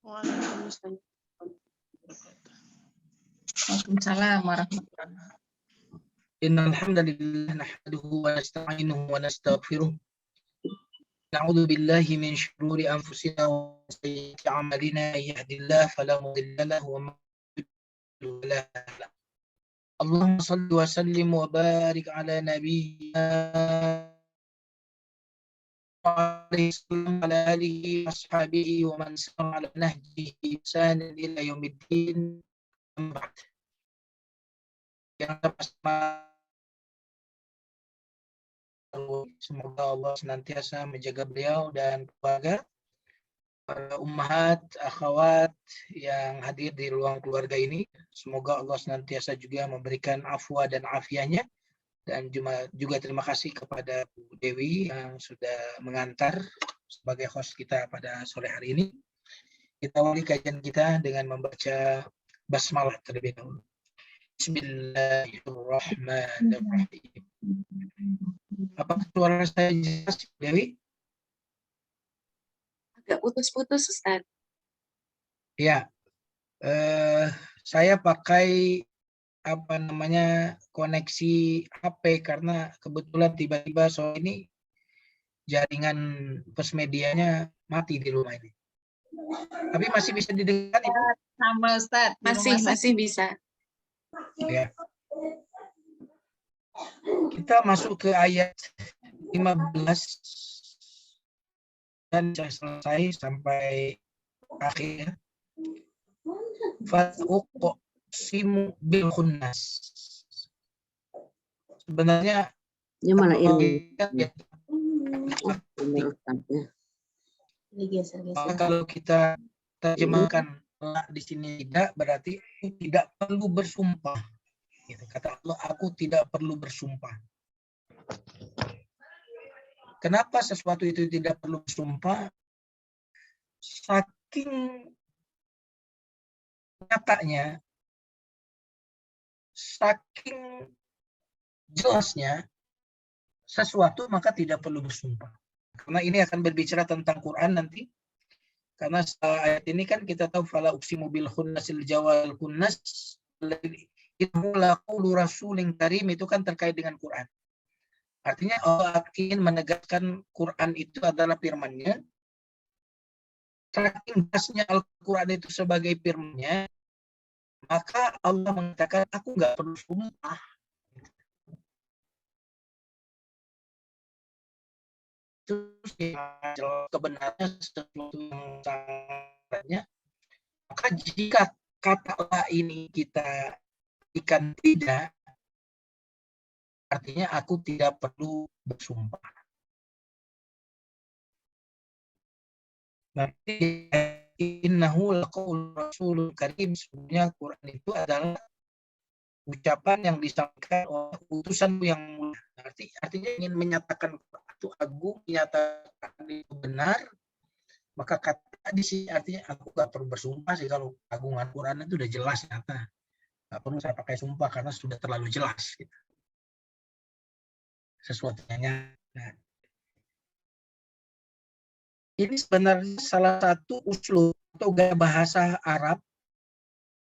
Waalaikumsalam. Waalaikumsalam warahmatullahi wabarakatuh. Innal hamdalillah nahmaduhu wa nasta'inuhu wa nastaghfiruh. Na'udzu billahi min shururi anfusina wa sayyiati a'malina. May yahdihillahu fala mudilla lahu wa may yudlil fala hadiya lahu. Allahumma shalli wa sallim wa barik ala nabiyyina wa ala alihi wa ashabihi wa man sara ala nahjihi bi ihsanin ila yaumiddin. Amma ba'd. Yang semoga Allah senantiasa menjaga beliau dan keluarga, para ummahat, akhwat yang hadir di ruang keluarga ini. Semoga Allah senantiasa juga memberikan afwa dan afiahnya. Dan juga terima kasih kepada Bu Dewi yang sudah mengantar sebagai host kita pada sore hari ini. Kita awali kajian kita dengan membaca basmalah terlebih dahulu. Bismillahirrahmanirrahim. Apa suara saya jelas, Dewi? Agak putus-putus, Ustaz. Ya, saya pakai koneksi HP karena kebetulan tiba-tiba sore ini jaringan pesmedianya mati di rumah ini. Tapi masih bisa didengar, Ibu? Sama Ustaz. Masih bisa. Ya. Kita masuk ke ayat 15 dan selesai sampai akhir. Fa'uqsimu bil khunnas. Sebenarnya mana ini? Kalau kita terjemahkan di sini tidak, berarti tidak perlu bersumpah. Gitu. Kata Allah, aku tidak perlu bersumpah. Kenapa sesuatu itu tidak perlu bersumpah? Saking nyatanya, saking jelasnya sesuatu, maka tidak perlu bersumpah. Karena ini akan berbicara tentang Quran nanti. Karena ayat ini kan kita tahu fala uqsimu bil khunnasil jawal khunnas innahu laqulu rasulin karim, itu kan terkait dengan Quran. Artinya Allah ingin menegaskan Quran itu adalah firman-Nya. Saking jelasnya Al-Quran itu sebagai firman-Nya, maka Allah mengatakan aku nggak perlu sumpah. Terus kebenarannya sesuatu yang sangatnya, maka jika kata Allah ini kita ikan tidak, artinya aku tidak perlu bersumpah. Berarti innahu laqaulur rasulul karim, sebenarnya Quran itu adalah ucapan yang disampaikan oleh utusanmu yang mulia. Artinya ingin menyatakan itu agung, menyatakan itu benar, maka kata di sini artinya aku gak perlu bersumpah sih. Kalau agungan Quran itu udah jelas nyata, gak perlu saya pakai sumpah karena sudah terlalu jelas gitu. Sesuatunya. Nah, ini sebenarnya salah satu uslub atau gaya bahasa Arab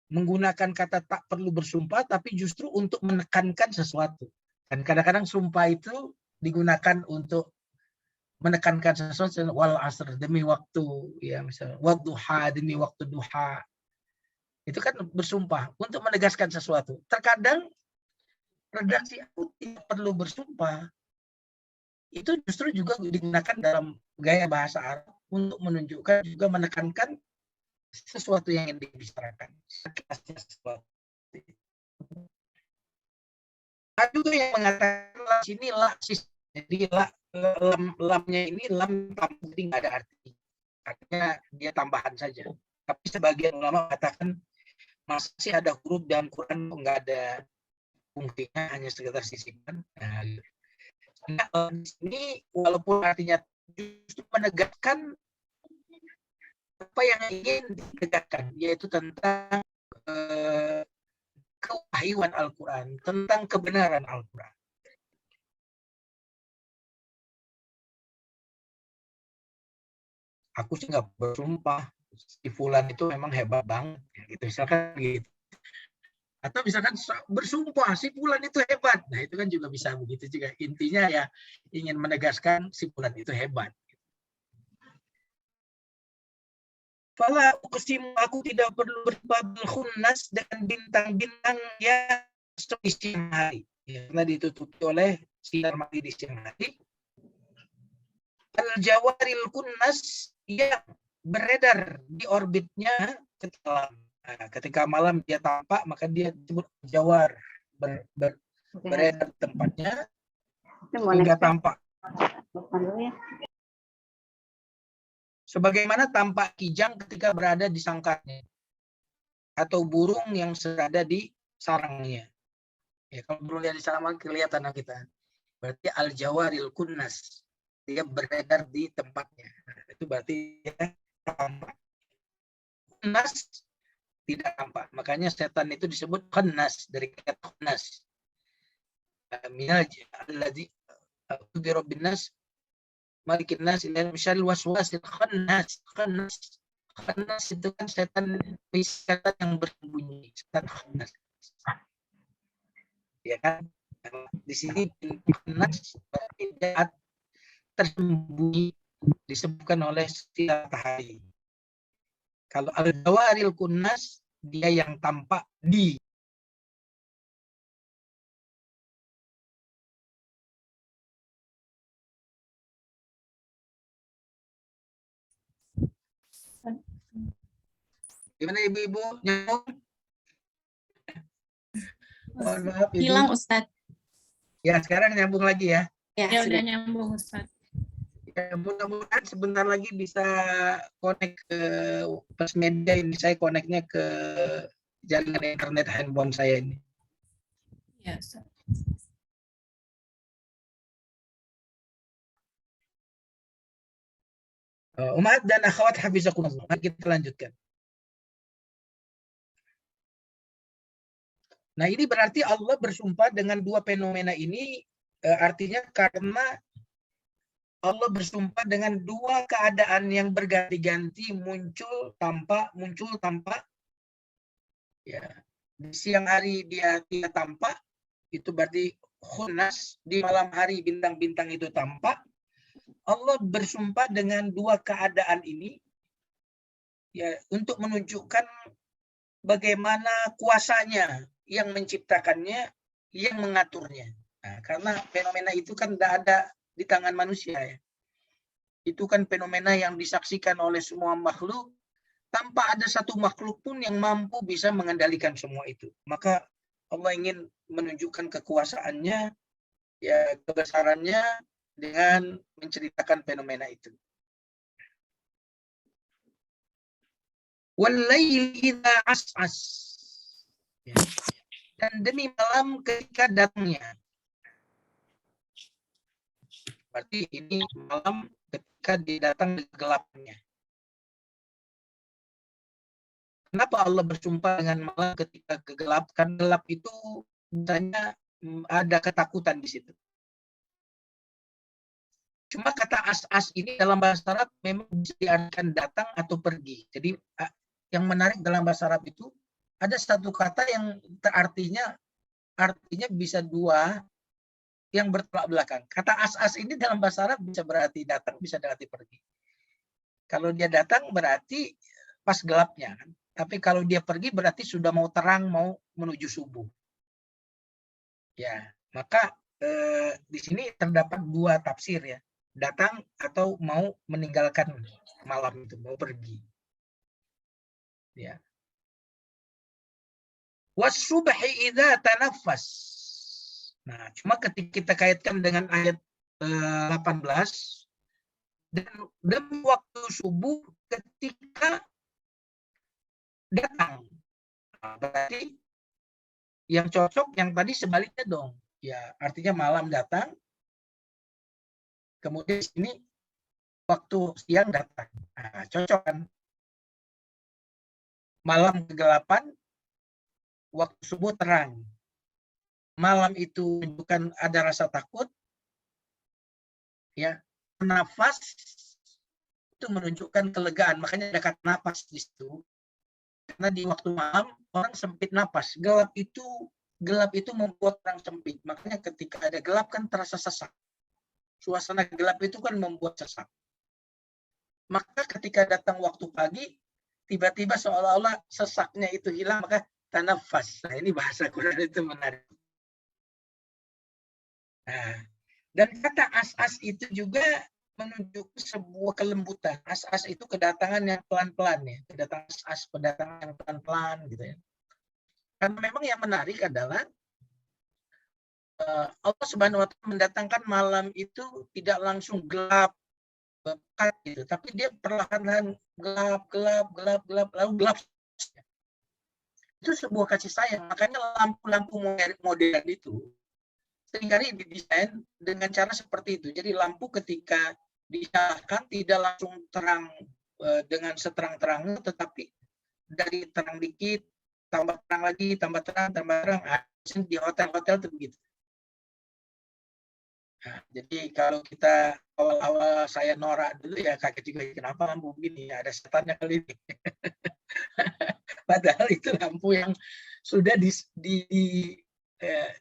menggunakan kata tak perlu bersumpah, tapi justru untuk menekankan sesuatu. Dan kadang-kadang sumpah itu digunakan untuk menekankan sesuatu, wal asr, demi waktu, ya misalnya wadduha, demi waktu duha. Itu kan bersumpah untuk menegaskan sesuatu. Terkadang redaksi aku tidak perlu bersumpah itu justru juga digunakan dalam gaya bahasa Arab untuk menunjukkan juga menekankan sesuatu yang ingin dibicarakan. Sesuatu. Ada juga yang mengatakan sini lah, jadi lamnya ini lam tambah, jadi nggak ada arti. Artinya dia tambahan saja. Tapi sebagian ulama mengatakan masih ada huruf dalam Quran nggak ada fungsinya, hanya sekedar sisipan. Nah, ini walaupun artinya justru menegaskan apa yang ingin ditegakkan, yaitu tentang kewahyuan Al-Quran, tentang kebenaran Al-Quran. Aku sih nggak bersumpah, si fulan itu memang hebat banget, ya, gitu misalkan gitu. Atau misalkan bersumpah si fulan itu hebat, nah itu kan juga bisa begitu juga. Intinya ya ingin menegaskan si fulan itu hebat. Fala uqsimu, aku tidak perlu berbabil khunnas dengan bintang-bintang yang di siang hari, ya, karena ditutupi oleh sinar matahari di siang hari. Al-jawaril kunnas yang beredar di orbitnya ketika malam. Nah, ketika malam dia tampak, maka dia disebut jawar, beredar tempatnya hingga tampak. Sebagaimana tampak kijang ketika berada di sangkarnya, atau burung yang berada di sarangnya. Ya, kalau burung yang di sarang kelihatan kita. Berarti al-jawaril kunnas, dia beredar di tempatnya. Nah, itu berarti dia tampak. Kunnas tidak tampak. Makanya setan itu disebut khannas, dari kata khannas. Minal alladzi bi rabbin nas malikin nas ila misyaril waswasil khannas. Khannas itu kan setan yang bersembunyi, setan khannas. Ya kan? Di sini khannas berarti tersembunyi, disebutkan oleh sinar matahari. Kalau al-jawaril kunnas, dia yang tampak di. Gimana ibu-ibu? Nyambung? Mohon maaf ibu. Hilang Ustadz. Ya, sekarang nyambung lagi ya. Ya, Ya sudah. udah nyambung Ustaz. Ya, mudah-mudahan sebentar lagi bisa connect ke plus media ini. Saya connectnya ke jaringan internet handphone saya ini. Ya, Ustaz. Umat dan akhwat hafizakumullah. Mari kita lanjutkan. Nah, ini berarti Allah bersumpah dengan dua fenomena ini, artinya karena Allah bersumpah dengan dua keadaan yang berganti-ganti, muncul tanpa. Ya, di siang hari dia tidak tampak, itu berarti khunnas. Di malam hari bintang-bintang itu tampak. Allah bersumpah dengan dua keadaan ini, ya, untuk menunjukkan bagaimana kuasanya yang menciptakannya, yang mengaturnya. Nah, karena fenomena itu kan tidak ada di tangan manusia, ya. Itu kan fenomena yang disaksikan oleh semua makhluk, tanpa ada satu makhluk pun yang mampu bisa mengendalikan semua itu. Maka Allah ingin menunjukkan kekuasaannya, ya, kebesarannya dengan menceritakan fenomena itu. Wal-laili idza as'as. Ya. Dan demi malam ketika datangnya. Berarti ini malam ketika dia datang di gelapnya. Kenapa Allah bersumpah dengan malam ketika gelap? Karena gelap itu misalnya ada ketakutan di situ. Cuma kata as-as ini dalam bahasa Arab memang bisa diartikan datang atau pergi. Jadi yang menarik dalam bahasa Arab itu ada satu kata yang artinya bisa dua yang bertolak belakang. Kata as-as ini dalam bahasa Arab bisa berarti datang, bisa berarti pergi. Kalau dia datang berarti pas gelapnya, kan? Tapi kalau dia pergi berarti sudah mau terang, mau menuju subuh. Ya, maka di sini terdapat dua tafsir, ya. Datang atau mau meninggalkan malam itu, mau pergi. Ya. Was-subhi idza tanaffas. Nah, cuma ketika kita kaitkan dengan ayat 18, dan demi waktu subuh ketika datang. Nah, berarti yang cocok yang tadi sebaliknya dong. Ya, artinya malam datang, kemudian di sini waktu siang datang. Nah, cocok kan? Malam kegelapan, waktu subuh terang. Malam itu menunjukkan ada rasa takut, ya. Nafas itu itu menunjukkan kelegaan. Makanya ada kata napas di situ. Karena di waktu malam orang sempit napas. Gelap itu membuat orang sempit. Makanya ketika ada gelap kan terasa sesak. Suasana gelap itu kan membuat sesak. Maka ketika datang waktu pagi, tiba-tiba seolah-olah sesaknya itu hilang, maka tanafas. Nah, ini bahasa Quran itu menarik. Nah, dan kata as-as itu juga menunjukkan sebuah kelembutan. As-as itu kedatangan yang pelan-pelan ya. Kedatangan as-as, kedatangan yang pelan-pelan gitu ya. Karena memang yang menarik adalah Allah Subhanahu wa Ta'ala mendatangkan malam itu tidak langsung gelap pekat gitu, tapi dia perlahan-lahan gelap, lalu gelap. Itu sebuah kasih sayang. Makanya lampu-lampu modern itu seringkali didesain dengan cara seperti itu. Jadi lampu ketika dinyalakan tidak langsung terang dengan seterang-terangnya, tetapi dari terang dikit, tambah terang lagi, tambah terang. Di hotel-hotel itu begitu. Nah, jadi kalau kita awal-awal saya norak dulu ya kaget juga, kenapa lampu begini, ada setannya kali ini. Padahal itu lampu yang sudah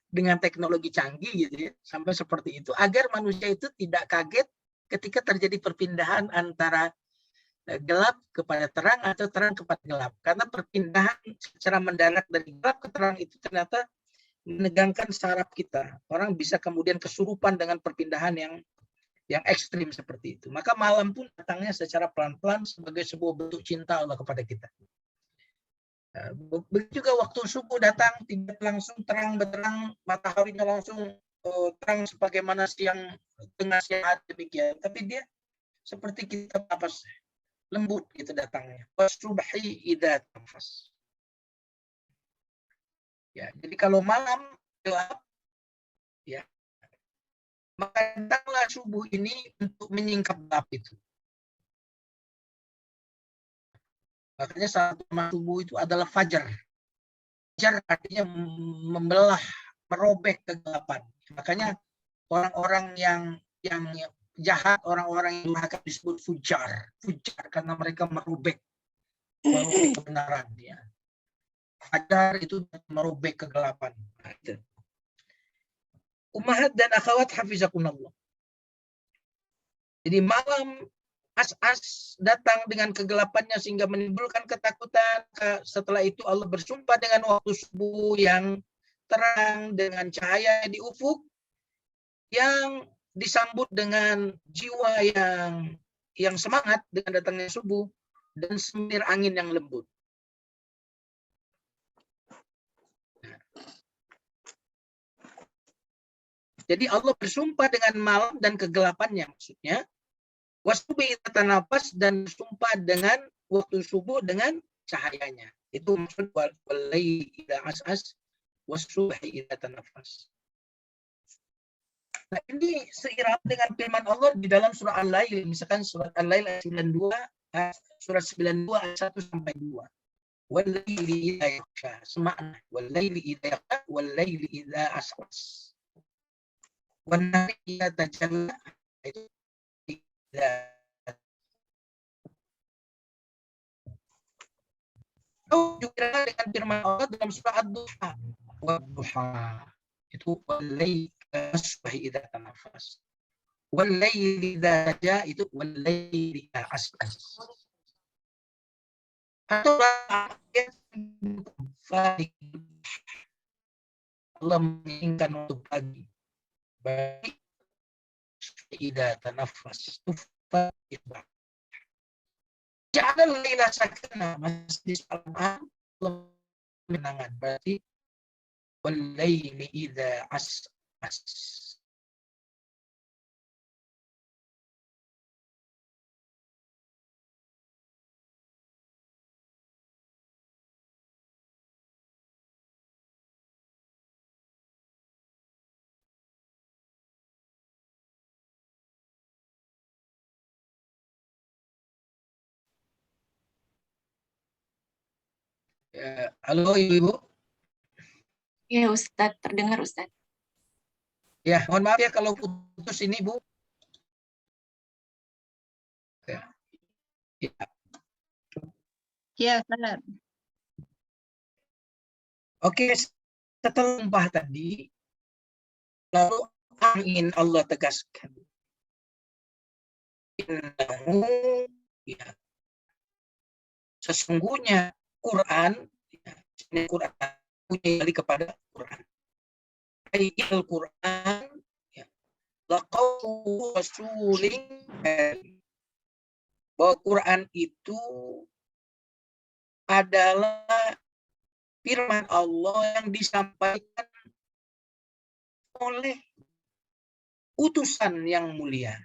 dengan teknologi canggih gitu ya, sampai seperti itu agar manusia itu tidak kaget ketika terjadi perpindahan antara gelap kepada terang atau terang kepada gelap, karena perpindahan secara mendadak dari gelap ke terang itu ternyata menegangkan saraf kita. Orang bisa kemudian kesurupan dengan perpindahan yang ekstrim seperti itu. Maka malam pun datangnya secara pelan-pelan sebagai sebuah bentuk cinta Allah kepada kita. Begitu juga waktu subuh datang tidak langsung terang benderang, mataharinya langsung terang sebagaimana siang tengah siang hari demikian, tapi dia seperti kita napas lembut gitu datangnya. Wasubhi idza tanfas. Ya, jadi kalau malam gelap, ya, maka datanglah subuh ini untuk menyingkap gelap itu. Makanya saat subuh itu adalah fajar. Fajar artinya membelah, merobek kegelapan. Makanya orang-orang yang jahat, orang-orang yang durhaka disebut fujar karena mereka merobek kebenaran. Ya. Fajar itu merobek kegelapan. Ummahat dan akhwat hafizakumullah. Jadi malam as-as datang dengan kegelapannya sehingga menimbulkan ketakutan. Setelah itu Allah bersumpah dengan waktu subuh yang terang dengan cahaya di ufuk yang disambut dengan jiwa yang semangat dengan datangnya subuh dan semir angin yang lembut. Jadi Allah bersumpah dengan malam dan kegelapannya, maksudnya wasubhi tanafas, dan sumpah dengan waktu subuh dengan cahayanya. Itu maksud walaili idza as'as wasubhi idza tanafas. Nah, ini seiring dengan firman Allah di dalam surah Al-Lail, misalkan surat Al-Lail ayat 92, surat 92 ayat 1 sampai 2. Walaili idza yaghsha, semakna walaili idza yaghsha walaili idza as'as. Wan-nahari idza tajalla, itu juga dengan firman Allah dalam surah Ad-Duha. Wad-duha itu wal-laili asbahi idza tanafas. Wal-laili idza ja itu wal-laili idza as'as. Atau Allah menginginkan untuk pagi. Baik idza tanafas tufa itba. Ja'al laila sakana, masjid al-Quran menangan, berarti wal-laili idza as'as. Halo Ibu-ibu. Ya Ustadz, terdengar Ustadz. Ya, mohon maaf ya kalau putus ini Bu. Ya. Ya. Ya, Ustaz. Oke, setelah sumpah tadi, lalu ingin Allah tegaskan. Innahu, ya, sesungguhnya Quran, ya, Quran kembali kepada Quran. Al-Quran, ya, laqawlu rasulin, bahwa Quran itu adalah firman Allah yang disampaikan oleh utusan yang mulia.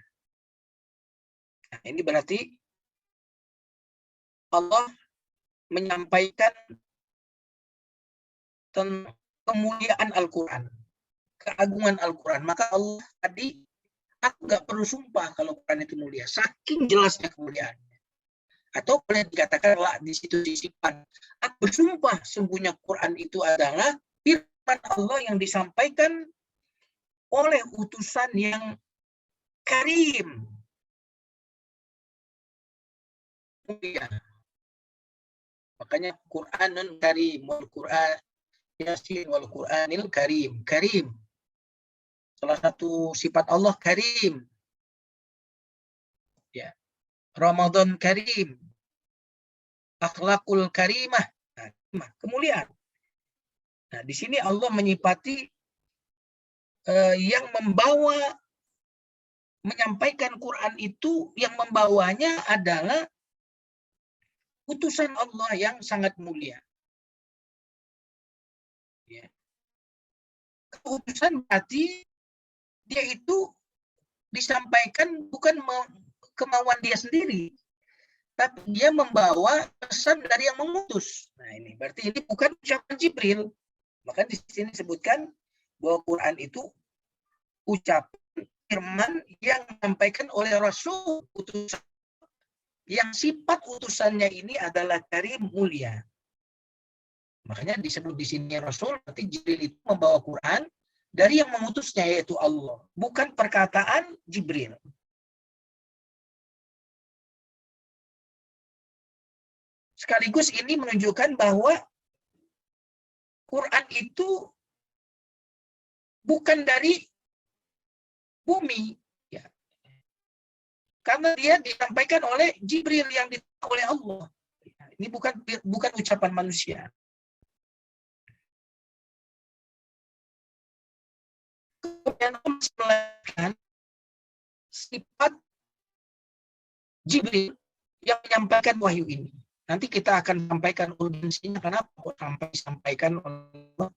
Nah, ini berarti Allah menyampaikan tentang kemuliaan Al-Quran, keagungan Al-Quran. Maka Allah tadi, aku nggak perlu sumpah kalau Quran itu mulia, saking jelasnya kemuliaan. Atau boleh dikatakan lah di situ sisipan, aku bersumpah sungguhnya Quran itu adalah firman Allah yang disampaikan oleh utusan yang karim, mulia. Makanya Quranun karim, wal Quran Yasin wal Quranil karim. Karim, salah satu sifat Allah karim. Ya. Ramadan karim, akhlakul karimah, nah, kemuliaan. Nah, di sini Allah menyifati yang menyampaikan Quran itu, yang membawanya adalah utusan Allah yang sangat mulia. Ya. Utusan berarti dia itu disampaikan bukan kemauan dia sendiri, tapi dia membawa pesan dari yang mengutus. Nah, ini berarti ini bukan ucapan Jibril. Maka di sini disebutkan bahwa Quran itu ucapan firman yang disampaikan oleh Rasul utusan, yang sifat utusannya ini adalah karim, mulia. Makanya disebut di sini Rasul, berarti Jibril itu membawa Quran dari yang mengutusnya, yaitu Allah, bukan perkataan Jibril. Sekaligus ini menunjukkan bahwa Quran itu bukan dari bumi, ya. Karena dia disampaikan oleh Jibril yang ditahu oleh Allah. Ini bukan ucapan manusia. Kemudian melakukan sifat Jibril yang menyampaikan wahyu ini. Nanti kita akan sampaikan urgensinya kenapa kok sampai disampaikan oleh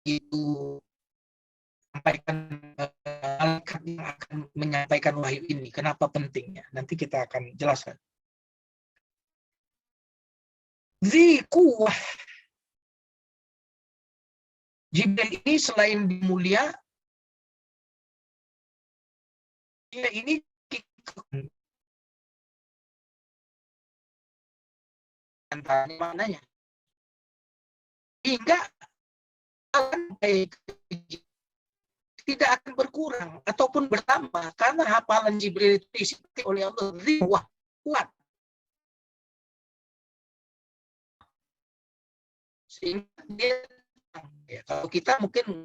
itu, sampaikan malaikat yang akan menyampaikan wahyu ini. Kenapa pentingnya? Nanti kita akan jelaskan. Zikuwah. Jibril ini selain mulia, dia ini antara maknanya. Hingga tidak akan berkurang ataupun bertambah karena hafalan Jibril itu disifati oleh Allah riwah, kuat. Sehingga dia, ya, kalau kita mungkin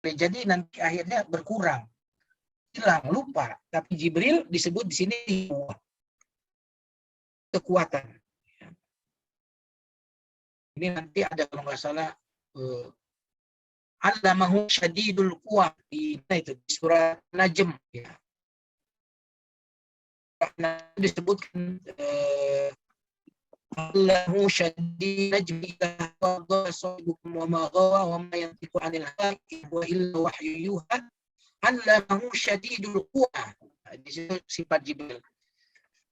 jadi nanti akhirnya berkurang, hilang, lupa. Tapi Jibril disebut di sini kekuatan. Ini nanti ada kalau nggak salah Allamahu syadidul quwa di surah Najm, ya. Disebutkan Allahu syadidul najmi wa dhasabukum wa ma ghawa wa ma yantiqu 'anil hawa wa illa wahyu yuha. Allamahu syadidul quwa. Di situ sifat Jibril.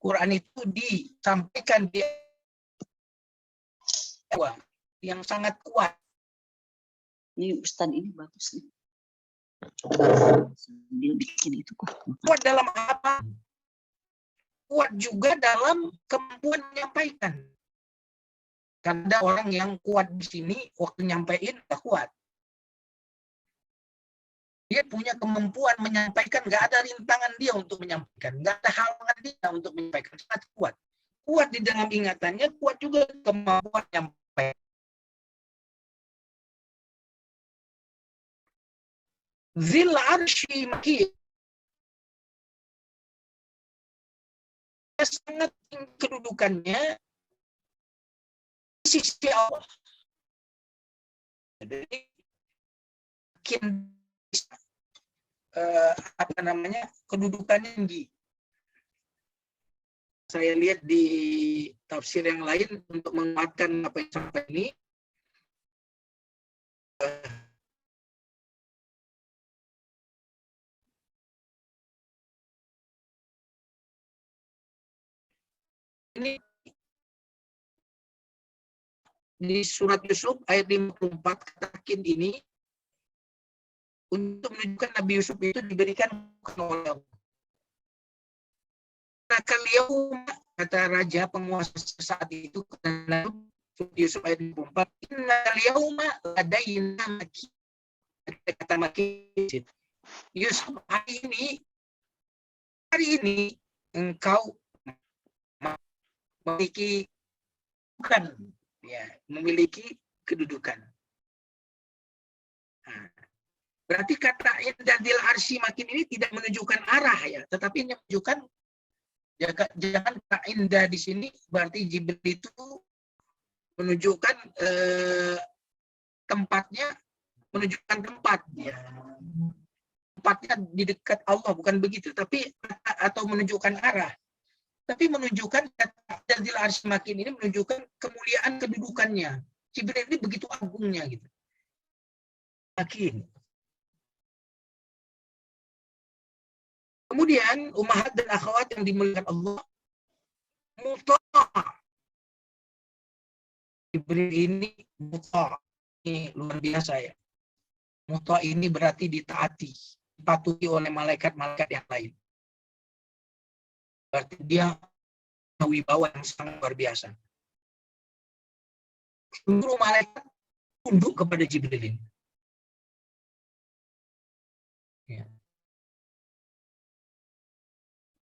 Quran itu disampaikan dia yang sangat kuat. Ini Ustaz ini bagus nih. Dia bikin itu kok. Kuat dalam apa? Kuat juga dalam kemampuan menyampaikan. Karena ada orang yang kuat di sini waktu nyampein tak kuat. Dia punya kemampuan menyampaikan, nggak ada rintangan dia untuk menyampaikan, nggak ada halangan dia untuk menyampaikan, sangat kuat. Kuat di dalam ingatannya, kuat juga kemampuan menyampaikan. Zil arsy makin, sangat tinggi kedudukannya di sisi Allah. Jadi makin apa namanya, kedudukannya tinggi. Saya lihat di tafsir yang lain untuk menguatkan apa yang sampai ini. Ini di surat Yusuf ayat 54 katakan ini untuk menunjukkan Nabi Yusuf itu diberikan oleh Allah. Kata raja penguasa saat itu, Yusuf ayat 54, innal yauma ladaina makin, kata makin, Yusuf hari ini engkau memiliki memiliki kedudukan. Nah, berarti kata indadil arsy makin ini tidak menunjukkan arah ya, tetapi menunjukkan jangan indah di sini berarti Jibril itu menunjukkan tempatnya, menunjukkan tempat ya. Tempatnya di dekat Allah, bukan begitu, tapi atau menunjukkan arah. Tapi menunjukkan kata Zil Arsy Makin ini menunjukkan kemuliaan kedudukannya. Jibril ini begitu agungnya gitu. Makin. Kemudian ummahat dan akhwat yang dimuliakan Allah, muta'. Jibril ini muta'. Ini luar biasa ya. Muta' ini berarti ditaati, dipatuhi oleh malaikat-malaikat yang lain. Berarti dia wibawa yang sangat luar biasa. Seluruh malaikat tunduk kepada Jibril ini. Ya.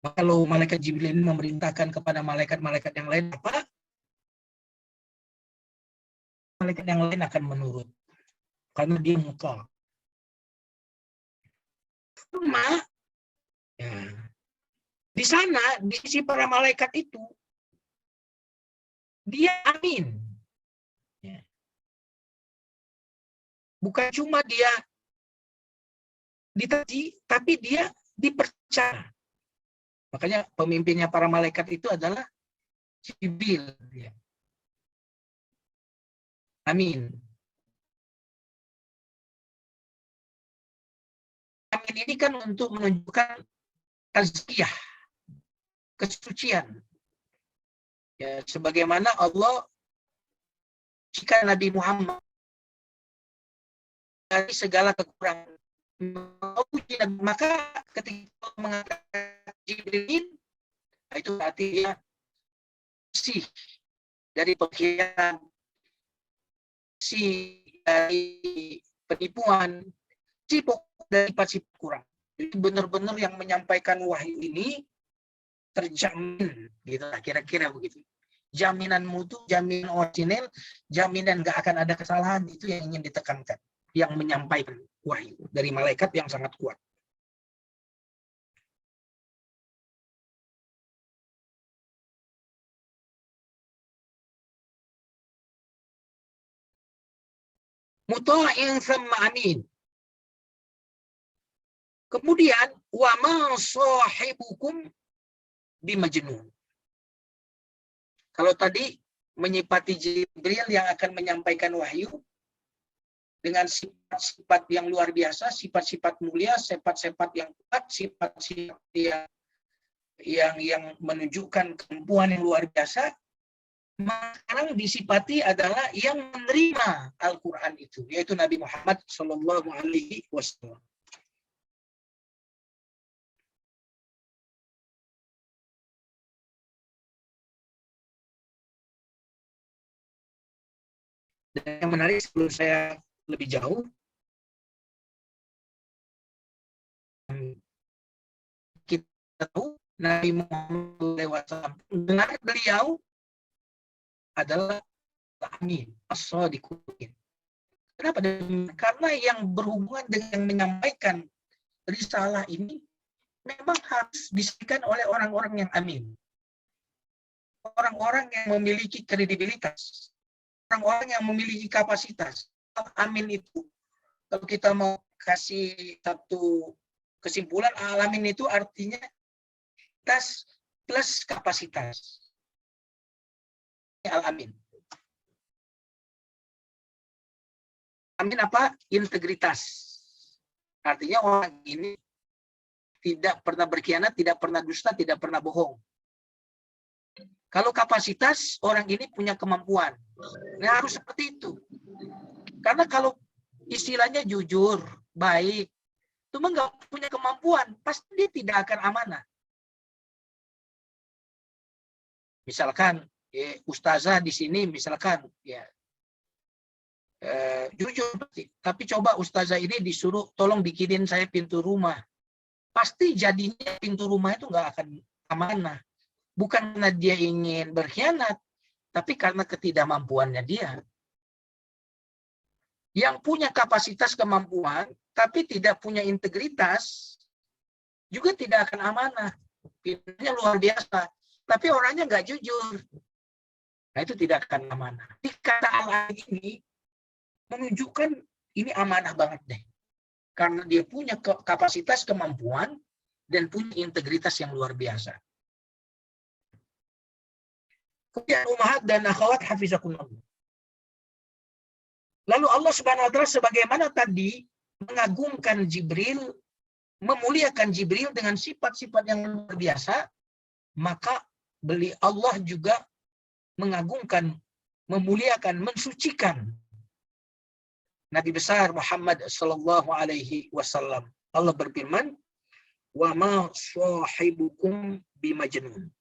Kalau malaikat Jibril ini memerintahkan kepada malaikat-malaikat yang lain apa? Malaikat yang lain akan menurut. Karena dia mutlak. Cuma, ya, di sana, di sisi para malaikat itu, dia amin. Ya. Bukan cuma dia ditaati, tapi dia dipercaya. Makanya pemimpinnya para malaikat itu adalah Jibril. Ya. Amin. Amin ini kan untuk menunjukkan tazkiyah, kesucian. Ya, sebagaimana Allah jika Nabi Muhammad dari segala kekurangan, maka ketika mengatakan Jibril, itu artinya bersih dari pengkhianatan, bersih dari penipuan, sibuk dari sifat kurang. Itu benar-benar yang menyampaikan wahyu ini terjamin, gitu kira-kira begitu. Jaminanmu itu jaminan orisinil, jaminan nggak akan ada kesalahan, itu yang ingin ditekankan. Yang menyampaikan wahyu dari malaikat yang sangat kuat. Muta'in thumma amin. Kemudian wa ma sahibukum bimajnun. Kalau tadi menyifati Jibril yang akan menyampaikan wahyu dengan sifat-sifat yang luar biasa, sifat-sifat mulia, sifat-sifat yang kuat, sifat-sifat yang menunjukkan kemampuan yang luar biasa, sekarang disifati adalah yang menerima Al-Quran itu, yaitu Nabi Muhammad SAW. Dan yang menarik sebelum saya lebih jauh, tahu Nabi Muhammad SAW dengar beliau adalah amin, as-sadiqun. Kenapa? Karena yang berhubungan dengan menyampaikan risalah ini memang harus disampaikan oleh orang-orang yang amin. Orang-orang yang memiliki kredibilitas. Orang-orang yang memiliki kapasitas. Amin itu, kalau kita mau kasih satu kesimpulan, alamin itu artinya kapasitas plus kapasitas. Al-amin. Amin apa? Integritas. Artinya orang ini tidak pernah berkhianat, tidak pernah dusta, tidak pernah bohong. Kalau kapasitas, orang ini punya kemampuan. Nah, harus seperti itu. Karena kalau istilahnya jujur, baik, cuma nggak punya kemampuan, pasti dia tidak akan amanah. Misalkan, ustazah di sini, misalkan, ya, jujur, tapi coba ustazah ini disuruh tolong bikinin saya pintu rumah, pasti jadinya pintu rumah itu nggak akan amanah, bukan karena dia ingin berkhianat, tapi karena ketidakmampuannya dia. Yang punya kapasitas kemampuan tapi tidak punya integritas juga tidak akan amanah, pintunya luar biasa, tapi orangnya nggak jujur, nah itu tidak akan amanah. Di kata Allah ini menunjukkan ini amanah banget deh. Karena dia punya kapasitas, kemampuan, dan punya integritas yang luar biasa. Kemudian ummahat dan akhwat hafizakumullah. Lalu Allah Subhanahu wa taala sebagaimana tadi mengagungkan Jibril, memuliakan Jibril dengan sifat-sifat yang luar biasa, maka Allah juga mengagungkan, memuliakan, mensucikan Nabi besar Muhammad sallallahu alaihi wasallam. Allah berfirman, "Wa ma sahibukum bimajnun."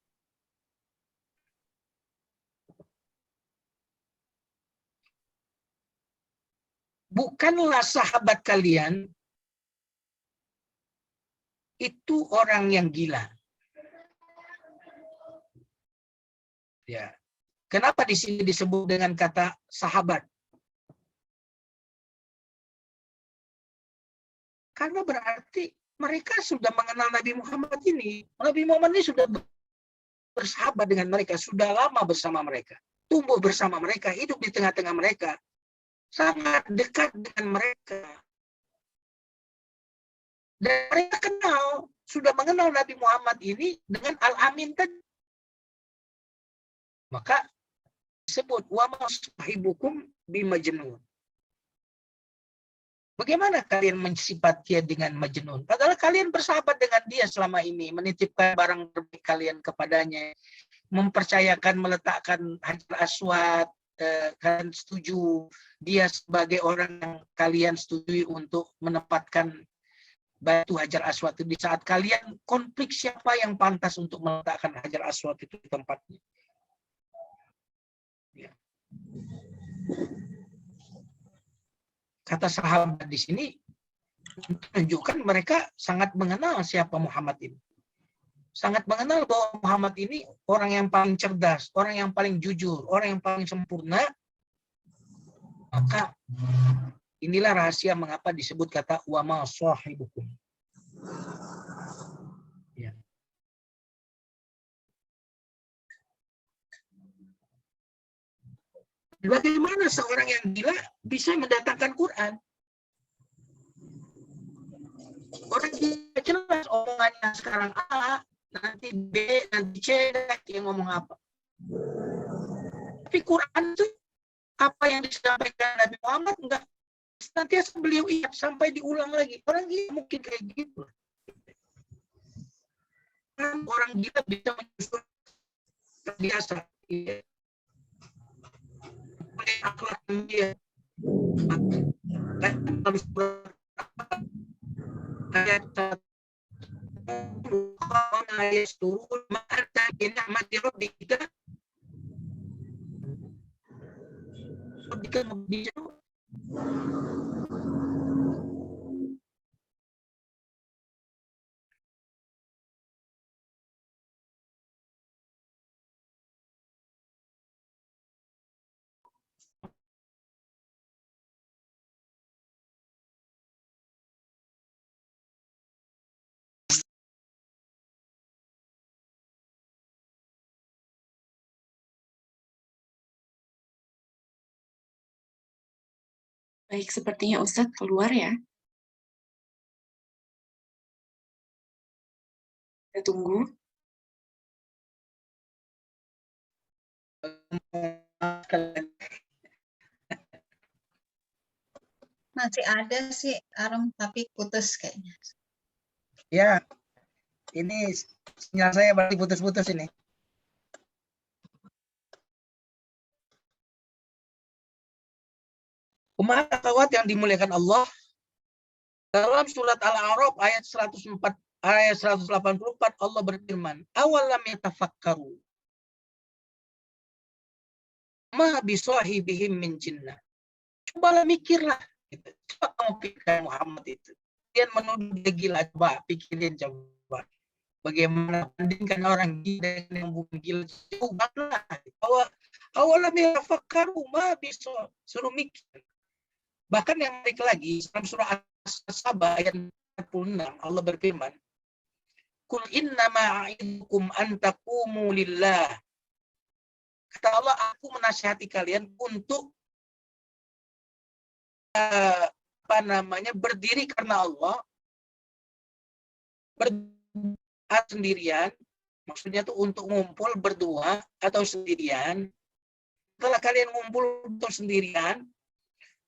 Bukanlah sahabat kalian itu orang yang gila. Ya. Kenapa di sini disebut dengan kata sahabat? Karena berarti mereka sudah mengenal Nabi Muhammad ini. Nabi Muhammad ini sudah bersahabat dengan mereka, sudah lama bersama mereka, tumbuh bersama mereka, hidup di tengah-tengah mereka, sangat dekat dengan mereka. Dan mereka kenal, sudah mengenal Nabi Muhammad ini dengan Al-Amin tadi. Maka disebut wa ma sahibukum bimajnun. Bagaimana kalian mensifati dia dengan majnun? Padahal kalian bersahabat dengan dia selama ini, menitipkan barang terbaik kalian kepadanya, mempercayakan, meletakkan Hajar Aswad, kalian setuju dia sebagai orang yang kalian setujui untuk menempatkan batu Hajar Aswad itu di saat kalian konflik, siapa yang pantas untuk meletakkan Hajar Aswad itu di tempatnya. Ya. Kata sahabat di sini menunjukkan mereka sangat mengenal siapa Muhammad ini. Sangat mengenal bahwa Muhammad ini orang yang paling cerdas, orang yang paling jujur, orang yang paling sempurna. Maka inilah rahasia mengapa disebut kata wa ma sahibukum. Ya. Bagaimana seorang yang gila bisa mendatangkan Quran? Orang gila jelas omongannya sekarang A, nanti B, nanti C, yang ngomong apa. Tapi Quran itu apa yang disampaikan Nabi Muhammad enggak senantiasa beliau ingat sampai diulang lagi. Orang gila mungkin kayak gitu. Orang gila bisa menyusun terbiasa. Ya. Akhlak dia ayat turun ma'ata bina'mati rabbika Baik, sepertinya Ustadz keluar ya. Kita tunggu. Masih ada sih Arum, tapi putus kayaknya. Ya, ini sinyal saya berarti putus-putus ini. Umat akhwat yang dimuliakan Allah, dalam surat Al-A'raf ayat 104 ayat 184 Allah berfirman, awalam yatafakkaru ma bisahibihim min jinnah. Cobalah mikirlah. Coba kamu pikirkan Muhammad itu. Dia menuduh dia gila. Coba pikirin coba. Bagaimana bandingkan orang gila dengan yang bukan gila. Cobalah. Awalam yatafakkaru ma bisa. Suruh mikir. Bahkan yang menarik lagi, dalam surah As-Saba ayat 46, Allah berfirman, Kul innama a'idukum an taqumu lillah. Kata Allah, aku menasihati kalian untuk berdiri karena Allah, berdoa sendirian, maksudnya tuh untuk ngumpul berdua atau sendirian. Setelah kalian ngumpul atau sendirian,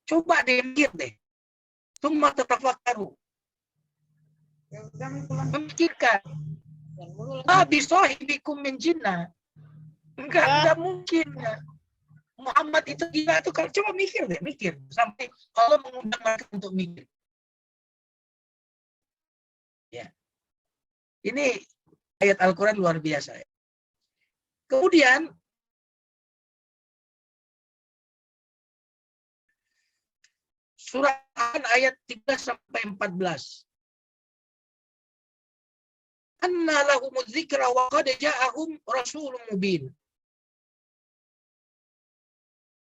coba mikir deh. Summa tatafakkaru. Memikirkan. Bisahibikum min jinnah. Enggak mungkin. Muhammad itu gila tuh, kalau coba mikir deh, mikir. Sampai Allah mengundang mereka untuk mikir. Ya. Ini ayat Al-Quran luar biasa. Kemudian, surah ayat 13-14. Anna lahumuz dzikra wa qad ja'ahum rasulun mubin.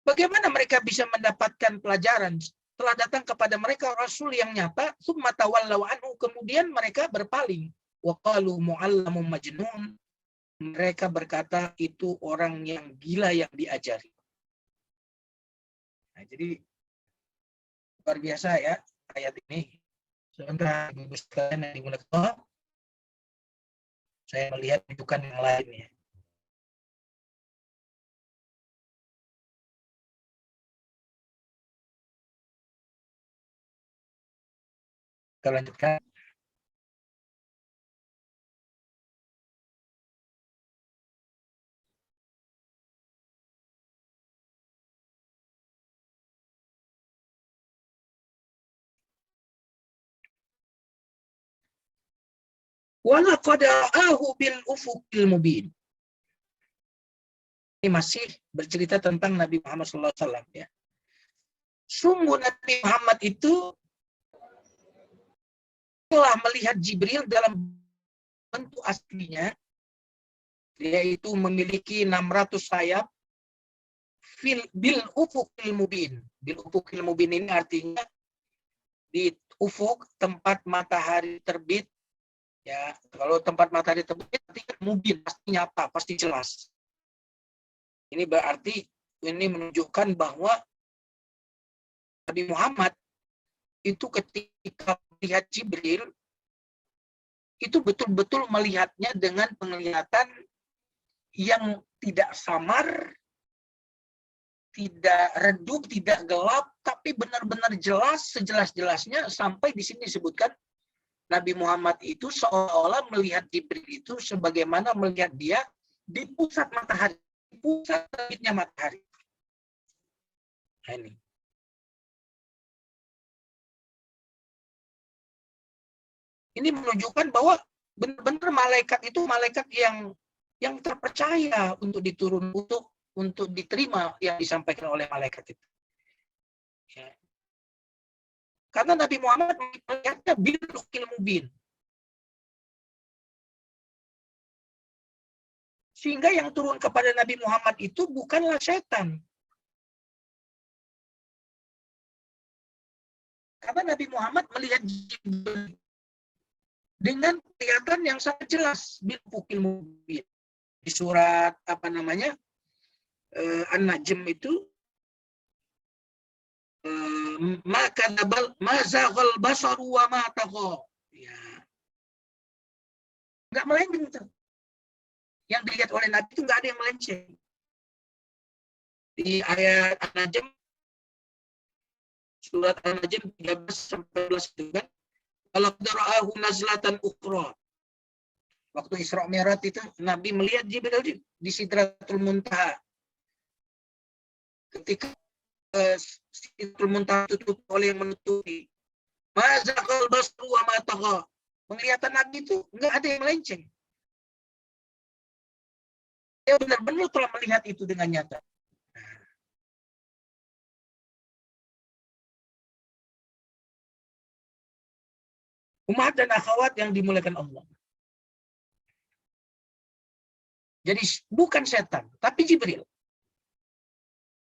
Bagaimana mereka bisa mendapatkan pelajaran setelah datang kepada mereka rasul yang nyata, summa tawallaw anhu, kemudian mereka berpaling. Wa qalu mu'allamun majnun. Mereka berkata itu orang yang gila yang diajari. Nah, jadi luar biasa ya ayat ini. Sebentar Ibu sekalian yang dimuliakan Allah, saya melihat rujukan yang lain ya. Kita lanjutkan. Walaqad ra'ahu bil ufuqil mubin. Ini masih bercerita tentang Nabi Muhammad SAW ya. Sungguh Nabi Muhammad itu telah melihat Jibril dalam bentuk aslinya, yaitu memiliki 600 sayap. Bil ufuqil mubin. Bil ufuqil mubin ini artinya di ufuk tempat matahari terbit. Ya, kalau tempat matahari terbit artinya mubin, pasti nyata, pasti jelas. Ini berarti ini menunjukkan bahwa Nabi Muhammad itu ketika melihat Jibril itu betul-betul melihatnya dengan penglihatan yang tidak samar, tidak redup, tidak gelap, tapi benar-benar jelas, sejelas-jelasnya, sampai di sini disebutkan Nabi Muhammad itu seolah-olah melihat Jibril itu sebagaimana melihat dia di pusat matahari, pusat terbitnya matahari. Nah, ini. Ini menunjukkan bahwa benar-benar malaikat itu malaikat yang terpercaya untuk diturun, untuk diterima yang disampaikan oleh malaikat itu. Ya. Karena Nabi Muhammad melihatnya bil ufuqil mubin. Sehingga yang turun kepada Nabi Muhammad itu bukanlah setan. Karena Nabi Muhammad melihat Jibril dengan kelihatan yang sangat jelas bil ufuqil mubin. Di surat An-Najm itu maka mazaghal basaru wa ma tagha. Ya. Enggak melenceng itu. Yang dilihat oleh Nabi itu enggak ada yang melenceng. Di ayat An-Najm, surat An-Najm 13 sampai 14 itu kan, walaqad ra'ahu nazlatan ukhra. Waktu Isra Mi'raj itu Nabi melihat Jibril di Sidratul Muntaha. Ketika Sidratul Muntaha tutup oleh yang menutupi. Mazaghal basaru wa ma tagha. Penglihatan Nabi itu enggak ada yang melenceng. Dia benar-benar telah melihat itu dengan nyata. Umat dan akhwat yang dimuliakan Allah. Jadi bukan setan, tapi Jibril.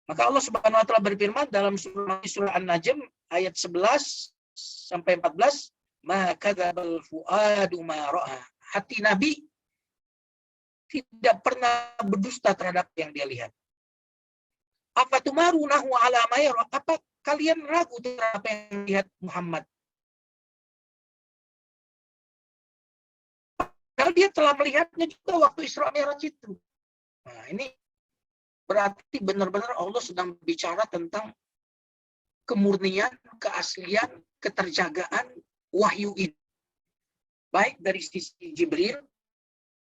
Maka Allah Subhanahu wa taala berfirman dalam surah An-Najm ayat 11 sampai 14, "Ma kadzabal fuadu ma ra'a." Hati Nabi tidak pernah berdusta terhadap yang dia lihat. Afatumarunahu ala ma yara? Apa kalian ragu terhadap apa yang lihat Muhammad? Kalau dia telah melihatnya juga waktu Isra Mi'raj itu. Nah, ini berarti benar-benar Allah sedang bicara tentang kemurnian, keaslian, keterjagaan wahyu ini. Baik dari sisi Jibril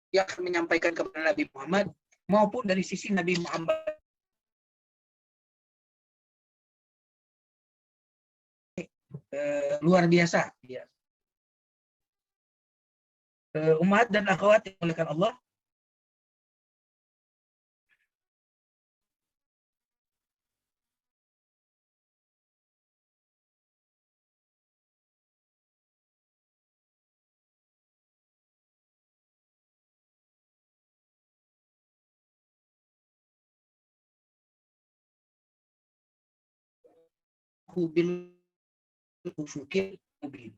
yang akan menyampaikan kepada Nabi Muhammad maupun dari sisi Nabi Muhammad. Luar biasa. Ya. Umat dan akhwat yang dimuliakan Allah, bil ufukil mubin.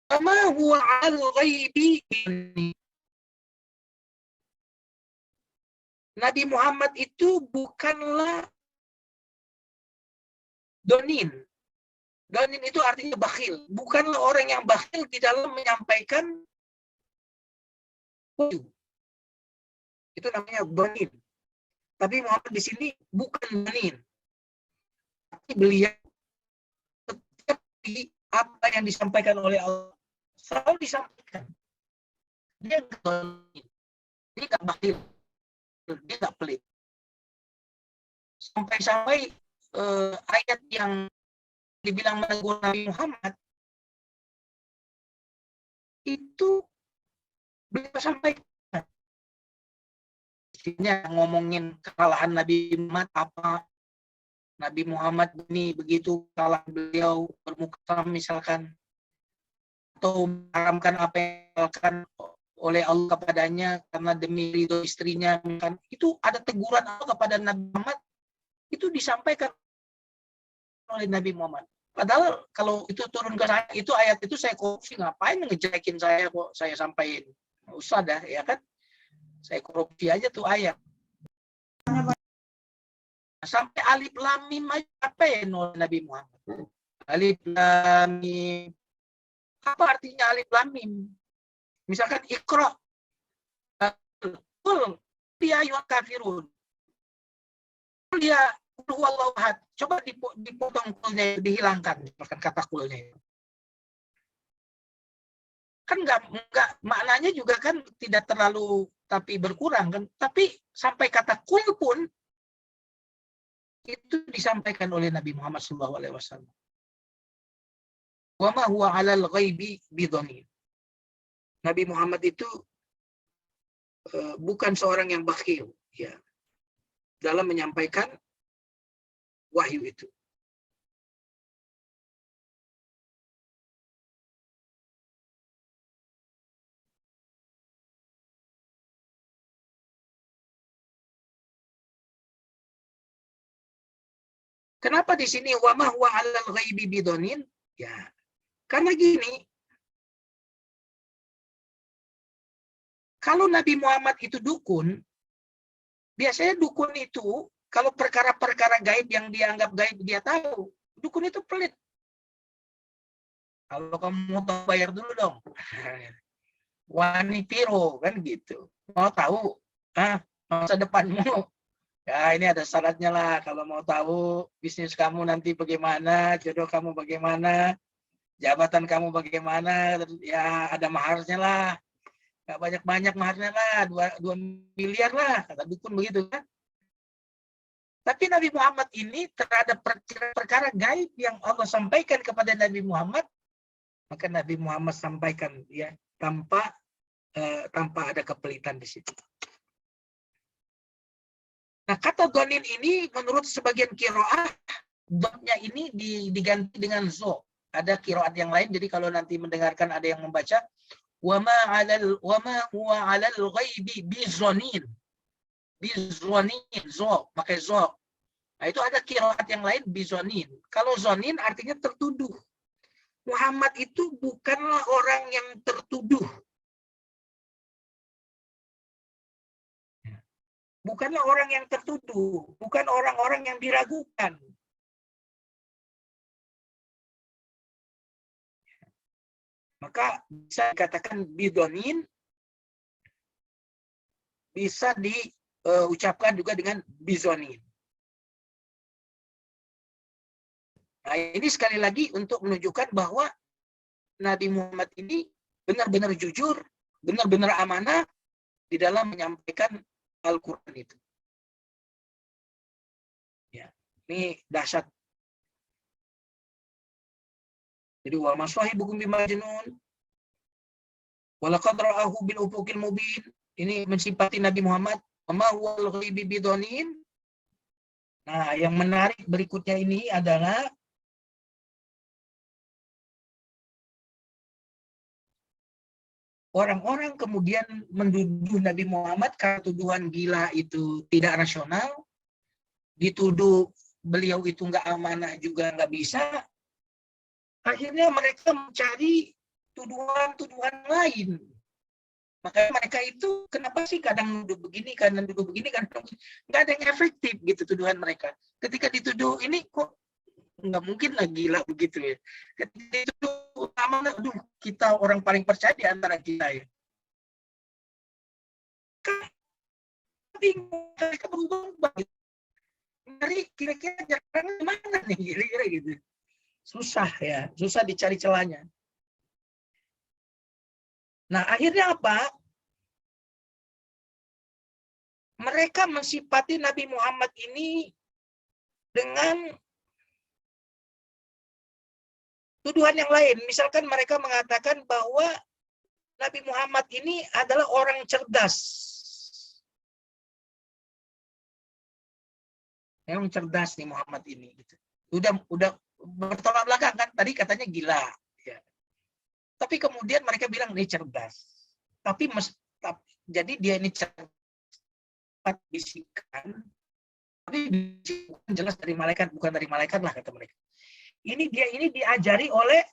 Ama huwa al-ghaibi. Nabi Muhammad itu bukanlah donin. Donin itu artinya bakhil. Bukanlah orang yang bakhil di dalam menyampaikan wahyu. Itu namanya donin. Tapi Muhammad di sini bukan donin. Tapi beliau setiap apa yang disampaikan oleh Allah selalu disampaikan. Dia nggak donin. Dia nggak bakhil. Dia nggak pelit. Sampai-sampai ayat yang dibilang menegur Nabi Muhammad itu beliau sampaikan. Intinya ngomongin kesalahan Nabi Muhammad apa, Nabi Muhammad ini begitu kalah beliau bermuka salam misalkan, atau mengharamkan apa yang dilakukan oleh Allah kepadanya karena demi ridho istrinya, kan itu ada teguran Allah kepada Nabi Muhammad, itu disampaikan oleh Nabi Muhammad. Padahal kalau itu turun ke saya, itu ayat itu saya korupsi, ngapain ngejelekin saya kok saya sampaikan? Nggak usah dah, ya kan? Saya korupsi aja tuh ayat. Sampai alif lam mim apa ya Nabi Muhammad? Alif lam mim. Apa artinya alif lam mim? Misalkan Iqra. Qul ya ayyuhal kafirun. Qul ya huwallahu ahad. Coba dipotong kulnya, dihilangkan misalkan kata kulnya itu. Kan enggak maknanya juga kan tidak terlalu tapi berkurang kan, tapi sampai kata kul pun itu disampaikan oleh Nabi Muhammad SAW. Wa ma huwa 'alal ghaibi bidhanin. Nabi Muhammad itu bukan seorang yang bakhil ya dalam menyampaikan wahyu itu. Kenapa di sini wa ma huwa 'alal ghaibi bidhanin? Ya. Karena gini, Kalau Nabi Muhammad itu dukun, biasanya dukun itu kalau perkara-perkara gaib yang dianggap gaib dia tahu, dukun itu pelit. Kalau kamu mau tahu, bayar dulu dong. Wani piro kan gitu. Mau tahu masa depanmu? Ya ini ada syaratnya lah. Kalau mau tahu bisnis kamu nanti bagaimana, jodoh kamu bagaimana, jabatan kamu bagaimana, ya ada maharnya lah. Gak banyak-banyak maharnya lah, 2 miliar lah, kata dukun begitu kan. Tapi Nabi Muhammad ini terhadap perkara gaib yang Allah sampaikan kepada Nabi Muhammad, maka Nabi Muhammad sampaikan ya tanpa ada kepelitan di situ. Nah, kata dhanin ini menurut sebagian qiraah, dhamnya ini diganti dengan zo. Ada qiraat yang lain, jadi kalau nanti mendengarkan ada yang membaca wama huwa 'alal ghaibi bizonin. Bizonin, zo, pakai zo. Nah, itu ada qiraat yang lain bizonin. Kalau zonin artinya tertuduh. Muhammad itu bukanlah orang yang tertuduh. Bukanlah orang yang tertuduh, bukan orang-orang yang diragukan. Maka bisa dikatakan bidonin, bisa diucapkan juga dengan bizonin. Nah, ini sekali lagi untuk menunjukkan bahwa Nabi Muhammad ini benar-benar jujur, benar-benar amanah di dalam menyampaikan Al-Quran itu. Ya, ini dahsyat. Jadi wa ma sahibukum bimajnun wa laqad ra'ahu bil ufuqil mubin. Ini mensifati Nabi Muhammad. Wa ma huwal ghaibi bidonin. Nah, yang menarik berikutnya ini adalah orang-orang kemudian menduduh Nabi Muhammad karena tuduhan gila itu tidak rasional, dituduh beliau itu nggak amanah juga nggak bisa. Akhirnya mereka mencari tuduhan-tuduhan lain. Makanya mereka itu kenapa sih kadang nuduh begini, kadang nuduh begini, kadang nggak ada yang efektif gitu tuduhan mereka. Ketika dituduh ini kok nggak mungkin lah gila begitu ya. Ketika itu amanah, aduh kita orang paling percaya di antara kita ya. Bingung, mereka berubah. Nyari kira-kira jangan mana nih kira-kira gitu. Susah ya, susah dicari celahnya. Nah akhirnya apa? Mereka mensifati Nabi Muhammad ini dengan tuduhan yang lain. Misalkan mereka mengatakan bahwa Nabi Muhammad ini adalah orang cerdas. Yang cerdas nih Muhammad ini. Gitu. Udah bertolak belakang kan? Tadi katanya gila. Ya. Tapi kemudian mereka bilang ini cerdas. Jadi dia ini cerdas. Bisikan. Tapi bisikan jelas dari malaikat. Bukan dari malaikat lah kata mereka. Dia ini diajari oleh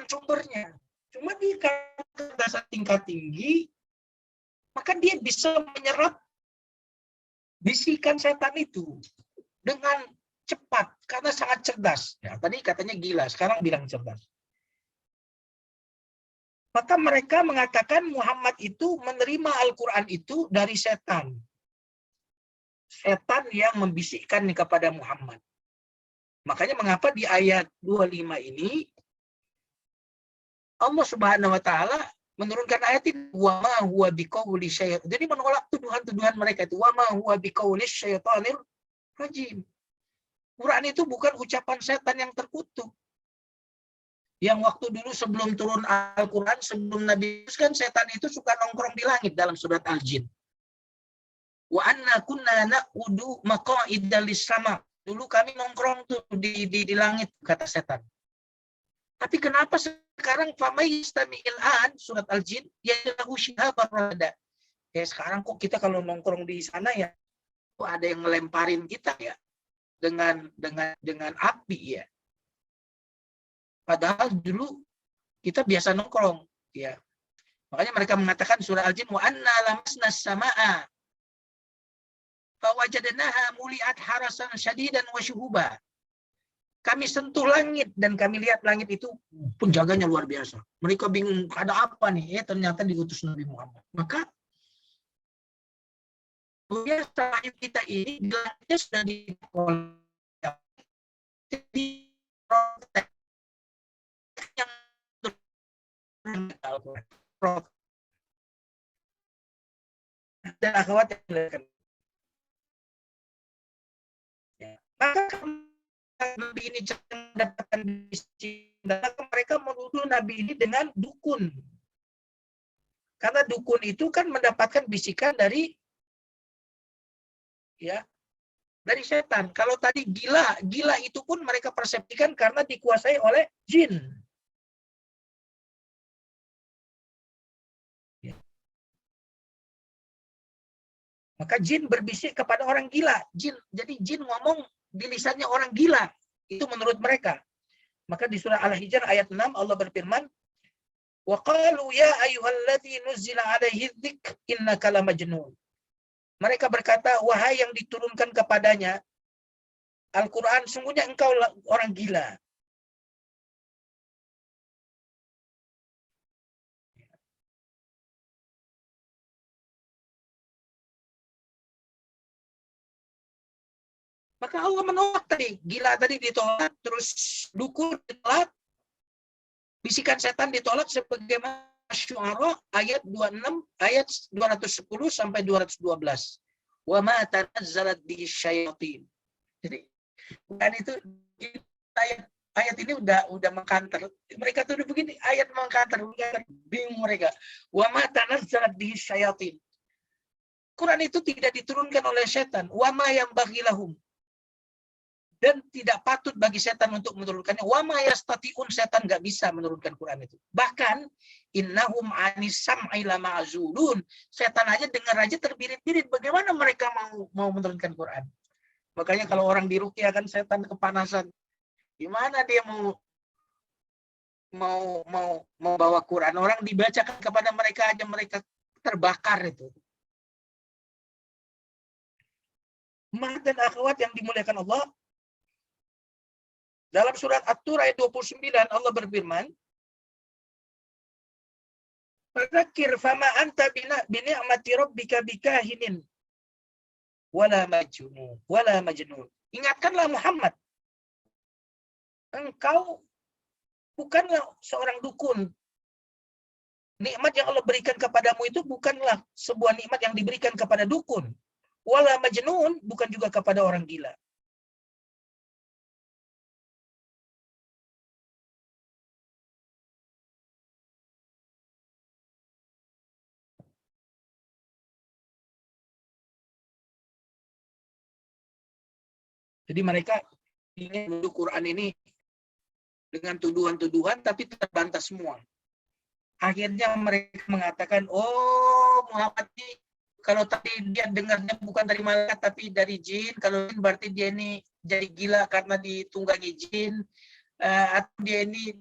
sumbernya. Cuma di kecerdasan tingkat tinggi, maka dia bisa menyerap bisikan setan itu dengan cepat karena sangat cerdas. Ya, tadi katanya gila, sekarang bilang cerdas. Maka mereka mengatakan Muhammad itu menerima Al-Quran itu dari setan. Setan yang membisikkan kepada Muhammad. Makanya mengapa di ayat 25 ini Allah Subhanahu wa taala menurunkan ayat ini wa ma huwa biqauli syaitan. Jadi menolak tuduhan-tuduhan mereka itu wa ma huwa biqauli syaitanir rajim. Quran itu bukan ucapan setan yang terkutuk. Yang waktu dulu sebelum turun Al-Quran, sebelum Nabi kan setan itu suka nongkrong di langit dalam surat Al-Jin. Wa anna kunna na'udu maqa'ida lis-sama. Dulu kami nongkrong tuh di langit, kata setan. Tapi kenapa sekarang famaistami'il an surat Al-Jin yalahu shihabar rada. Ya sekarang kok kita kalau nongkrong di sana ya kok ada yang ngelemparin kita ya dengan api ya. Padahal dulu kita biasa nongkrong ya. Makanya mereka mengatakan surah Al-Jin, wa anna lamasna as-samaa fawajadnaha muliat harasan syadidan wa syuhuba. Kami sentuh langit dan kami lihat langit itu penjaganya luar biasa. Mereka bingung ada apa nih? Ternyata diutus Nabi Muhammad. Maka biasa langit kita ini langitnya sudah di protek yang dan akhwat yang dilakukan. Maka Nabi ini mendapatkan bisikan, mereka menuduh Nabi ini dengan dukun. Karena dukun itu kan mendapatkan bisikan dari setan. Kalau tadi gila itu pun mereka persepsikan karena dikuasai oleh jin. Maka jin berbisik kepada orang gila. Jadi jin ngomong di lisannya orang gila. Itu menurut mereka. Maka di surah Al-Hijr ayat 6 Allah berfirman, "Wa qalu ya ayyuhalladzi nuzzila 'alaihi dzikr innaka lamajnun." Mereka berkata, wahai yang diturunkan kepadanya Al-Quran, sungguhnya engkau orang gila. Maka Allah menolak tadi. Gila tadi ditolak, terus dukun ditolak, bisikan setan ditolak sebagaimana Syu'ara ayat 26, ayat 210 sampai 212. Wa ma tanazzalat bihi syayatin. Jadi Quran itu ayat ini udah mengkanter. Mereka tuh udah begini, ayat mengkanter, bingung mereka. Wa ma tanazzalat bihi syayatin. Quran itu tidak diturunkan oleh setan. Wa ma yanbaghi lahum. Dan tidak patut bagi setan untuk menurunkannya. Wa ma yastati'un, setan nggak bisa menurunkan Quran itu. Bahkan innahum anis sam'i lama'zulun. Setan aja dengar aja terbirit-birit. Bagaimana mereka mau menurunkan Quran? Makanya kalau orang diruqyah kan setan kepanasan. Gimana dia mau membawa Quran? Orang dibacakan kepada mereka aja mereka terbakar itu. Umat dan akhwat yang dimuliakan Allah, dalam surat At-Tur ayat 29 Allah berfirman, "Fadzakir fama anta bini'mati rabbika bikahinin wala majnun." Ingatkanlah Muhammad, engkau bukanlah seorang dukun. Nikmat yang Allah berikan kepadamu itu bukanlah sebuah nikmat yang diberikan kepada dukun. Wala majnun, bukan juga kepada orang gila. Jadi mereka ingin menuduh Quran ini dengan tuduhan-tuduhan tapi terbantah semua. Akhirnya mereka mengatakan, oh Muhammad ini kalau tadi dia dengarnya bukan dari malaikat tapi dari jin, kalau jin berarti dia ini jadi gila karena ditunggangi jin, atau dia ini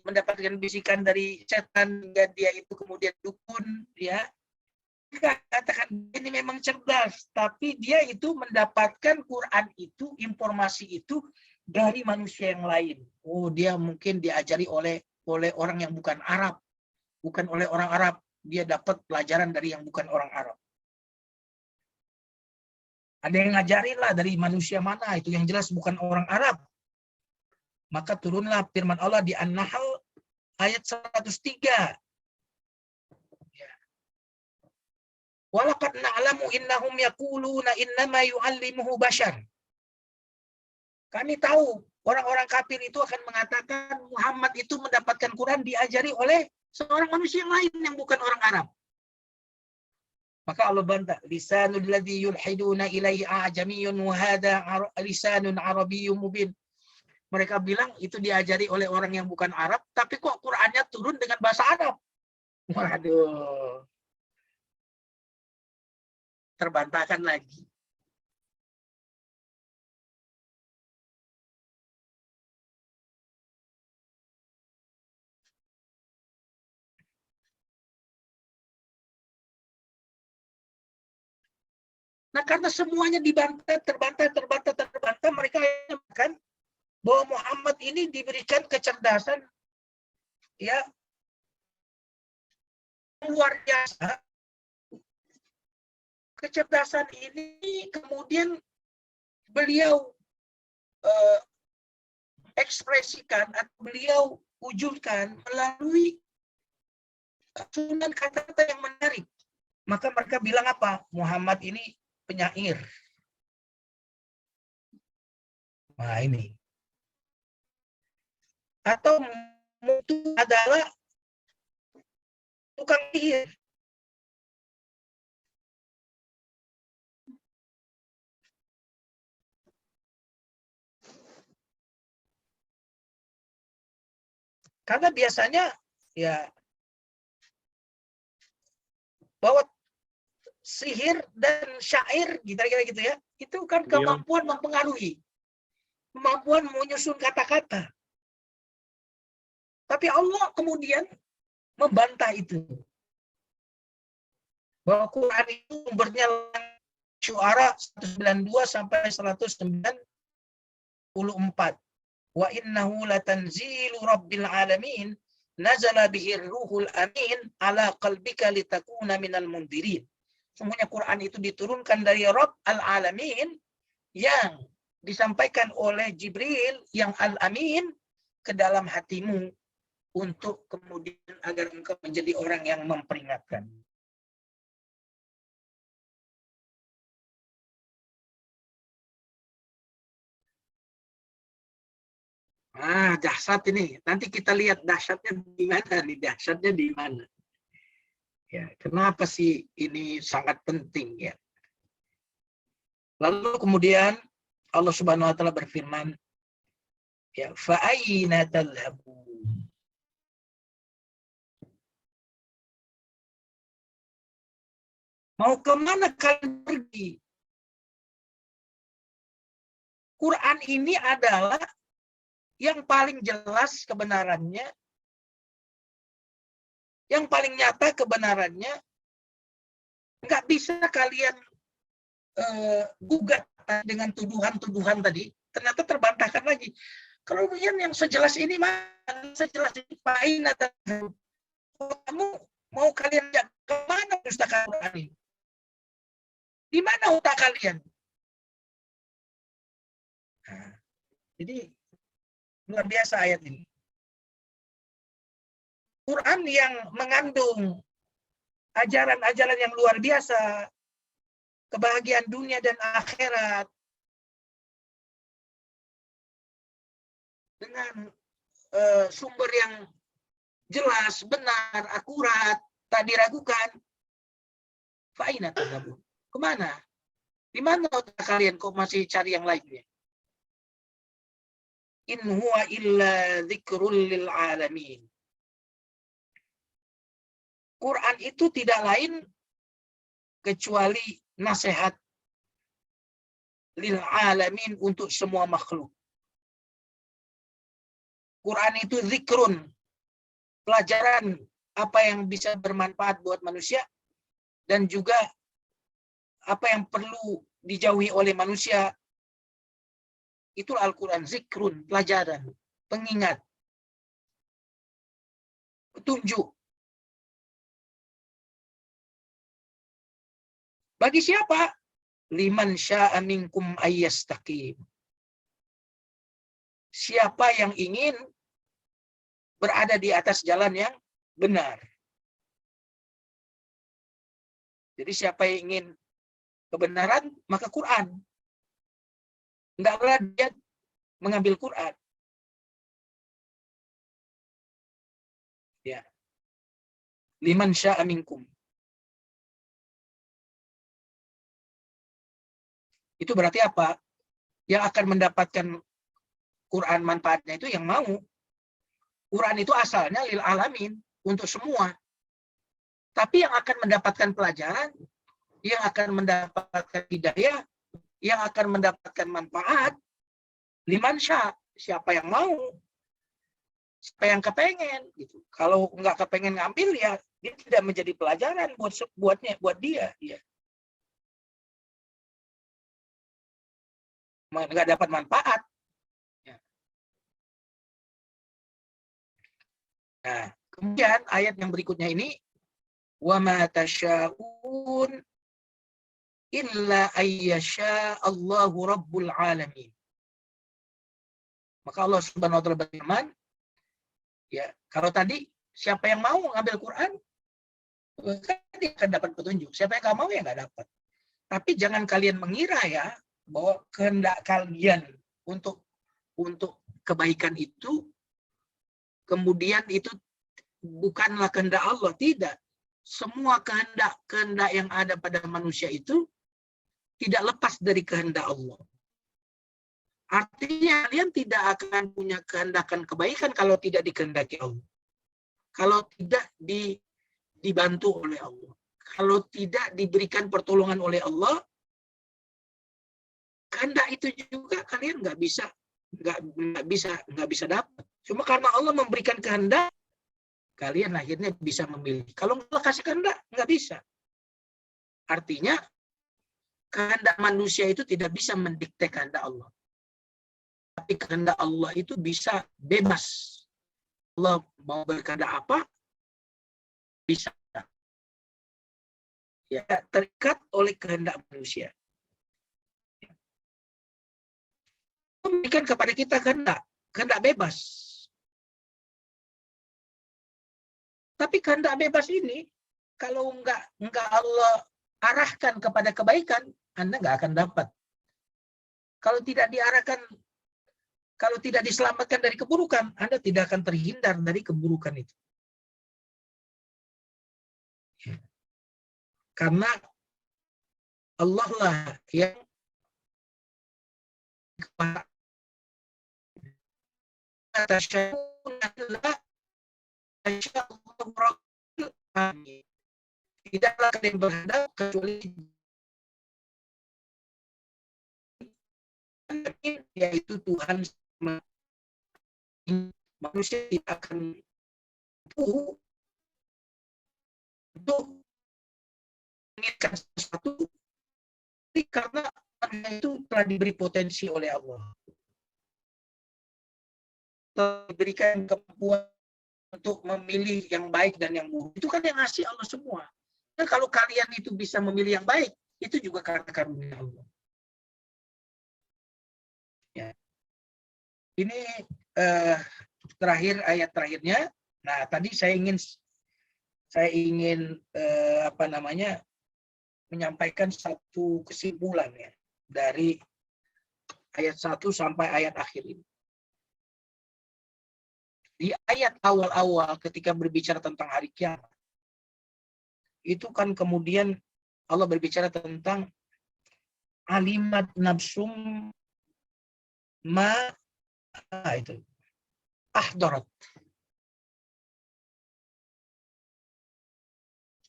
mendapatkan bisikan dari setan hingga dia itu kemudian dukun, ya. Katakan ini memang cerdas, tapi dia itu mendapatkan Quran itu, informasi itu dari manusia yang lain. Oh, dia mungkin diajari oleh orang yang bukan Arab, bukan oleh orang Arab. Dia dapat pelajaran dari yang bukan orang Arab. Ada yang ngajarin lah dari manusia mana, itu yang jelas bukan orang Arab. Maka turunlah firman Allah di An-Nahl ayat 103. Walaqad na'lamu innahum yaquluna innama yu'allimuhu bashar. Kami tahu orang-orang kafir itu akan mengatakan Muhammad itu mendapatkan Quran diajari oleh seorang manusia yang lain yang bukan orang Arab. Maka Allah bantah, lisanul ladzi yulhiduna ilaihi a'jamiyyun wa hadha lisanun arabiyyun mubin. Mereka bilang itu diajari oleh orang yang bukan Arab, tapi kok Qurannya turun dengan bahasa Arab. Waduh. Terbantahkan lagi. Nah, karena semuanya terbantah, mereka kan bahwa Muhammad ini diberikan kecerdasan ya luar biasa. Kecerdasan ini kemudian beliau ekspresikan atau beliau wujudkan melalui susunan kata-kata yang menarik. Maka mereka bilang apa? Muhammad ini penyair. Nah ini. Atau itu adalah tukang sihir. Karena biasanya ya bahwa sihir dan syair, kira-kira gitu ya, itu kan kemampuan mempengaruhi, kemampuan menyusun kata-kata. Tapi Allah kemudian membantah itu. Bahwa Quran itu sumbernya Syu'ara 192 sampai 194. Wa innahu latanzilu rabbil alamin nazala bihir ruhul amin ala qalbika litakuna minal mundirin. Semuanya Quran itu diturunkan dari Rabb al-alamin yang disampaikan oleh Jibril yang al-amin ke dalam hatimu untuk kemudian agar engkau menjadi orang yang memperingatkan. Dahsyat ini. Nanti kita lihat dahsyatnya di mana nih, dahsyatnya di mana. Ya, kenapa sih ini sangat penting ya? Lalu kemudian Allah Subhanahu wa taala berfirman, ya, fa aina tadhhabun? Mau kemana kalian pergi? Quran ini adalah yang paling jelas kebenarannya, yang paling nyata kebenarannya, nggak bisa kalian gugat dengan tuduhan-tuduhan tadi, ternyata terbantahkan lagi. Kalau yang sejelas ini mana, sejelas ini pain atau kamu mau kalian kemana pustaka Quran ini? Di mana otak kalian? Nah, jadi luar biasa ayat ini. Quran yang mengandung ajaran-ajaran yang luar biasa, kebahagiaan dunia dan akhirat, dengan sumber yang jelas, benar, akurat, tak diragukan. Fa'ina tadhabun. Kemana? Di mana otak kalian kok masih cari yang lainnya? In huwa illa dzikrul lil alamin. Quran itu tidak lain kecuali nasihat lil alamin untuk semua makhluk. Quran itu zikrun, pelajaran apa yang bisa bermanfaat buat manusia dan juga apa yang perlu dijauhi oleh manusia. Itu Al-Quran, zikrun, pelajaran, pengingat, petunjuk. Bagi siapa? Liman sya'a minkum ayyastaqim. Siapa yang ingin berada di atas jalan yang benar. Jadi siapa yang ingin kebenaran, maka Quran. Hendaklah dia mengambil Quran. Ya. Liman sya'a minkum. Itu berarti apa? Yang akan mendapatkan Quran manfaatnya itu yang mau. Quran itu asalnya lil alamin, untuk semua. Tapi yang akan mendapatkan pelajaran, yang akan mendapatkan hidayah, yang akan mendapatkan manfaat, liman sya, siapa yang mau, siapa yang kepengen gitu. Kalau nggak kepengen ngambil ya dia tidak menjadi pelajaran buat dia. Ya. nggak dapat manfaat. Ya. Nah, kemudian ayat yang berikutnya ini, wa ma tasya'un illa ayyasha Allahu rabbul alamin. Maka Allah Subhanahu wa taala berfirman, ya, kalau tadi siapa yang mau ngambil Quran, kan dia akan dapat petunjuk. Siapa yang nggak mau ya nggak dapat. Tapi jangan kalian mengira ya bahwa kehendak kalian untuk kebaikan itu kemudian itu bukanlah kehendak Allah. Tidak. Semua kehendak yang ada pada manusia itu tidak lepas dari kehendak Allah. Artinya kalian tidak akan punya kehendakan kebaikan kalau tidak dikehendaki Allah. Kalau tidak dibantu oleh Allah. Kalau tidak diberikan pertolongan oleh Allah, kehendak itu juga kalian nggak bisa dapat. Cuma karena Allah memberikan kehendak, kalian akhirnya bisa memilih. Kalau nggak kasih kehendak, nggak bisa. Artinya kehendak manusia itu tidak bisa mendikte kehendak Allah. Tapi kehendak Allah itu bisa bebas. Allah mau berkehendak apa, bisa. Ya, terikat oleh kehendak manusia. Memberikan kepada kita kehendak bebas. Tapi kehendak bebas ini, kalau nggak Allah arahkan kepada kebaikan, Anda nggak akan dapat. Kalau tidak diarahkan, kalau tidak diselamatkan dari keburukan, Anda tidak akan terhindar dari keburukan itu. Karena Allah lah yang tidaklah kalian berhadap kecuali yaitu Tuhan. Manusia tidak akan untuk menginginkan sesuatu karena itu telah diberi potensi oleh Allah, telah diberikan kemampuan untuk memilih yang baik dan yang buruk. Itu kan yang ngasih Allah semua. Nah, kalau kalian itu bisa memilih yang baik, itu juga karena karunia Allah. Ya. Ini terakhir, ayat terakhirnya. Nah, tadi saya ingin menyampaikan satu kesimpulan ya dari ayat 1 sampai ayat akhir ini. Di ayat awal-awal ketika berbicara tentang hari kiamat, itu kan kemudian Allah berbicara tentang alimat nafsum ma itu ahdarat.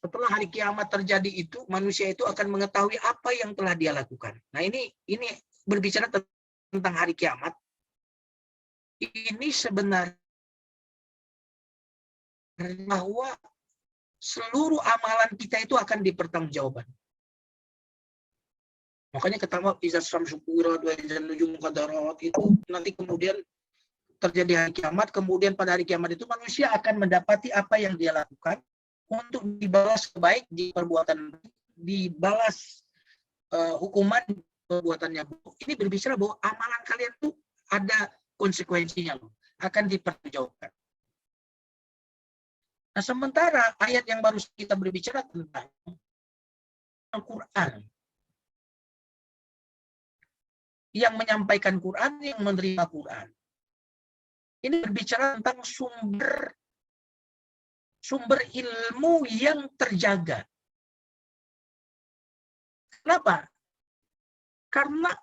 Setelah hari kiamat terjadi itu, manusia itu akan mengetahui apa yang telah dia lakukan. Nah, ini berbicara tentang hari kiamat. Ini sebenarnya bahwa seluruh amalan kita itu akan dipertanggungjawabkan. Makanya ketama izas syamsu kuwirat wa izan nujum qadarat itu nanti kemudian terjadi hari kiamat, kemudian pada hari kiamat itu manusia akan mendapati apa yang dia lakukan untuk dibalas baik di perbuatan, dibalas hukuman perbuatannya. Ini berbicara bahwa amalan kalian itu ada konsekuensinya loh, akan dipertanggungjawabkan. Nah, sementara ayat yang baru kita berbicara tentang Al-Quran, yang menyampaikan Quran, yang menerima Quran, ini berbicara tentang sumber ilmu yang terjaga. Kenapa? Karena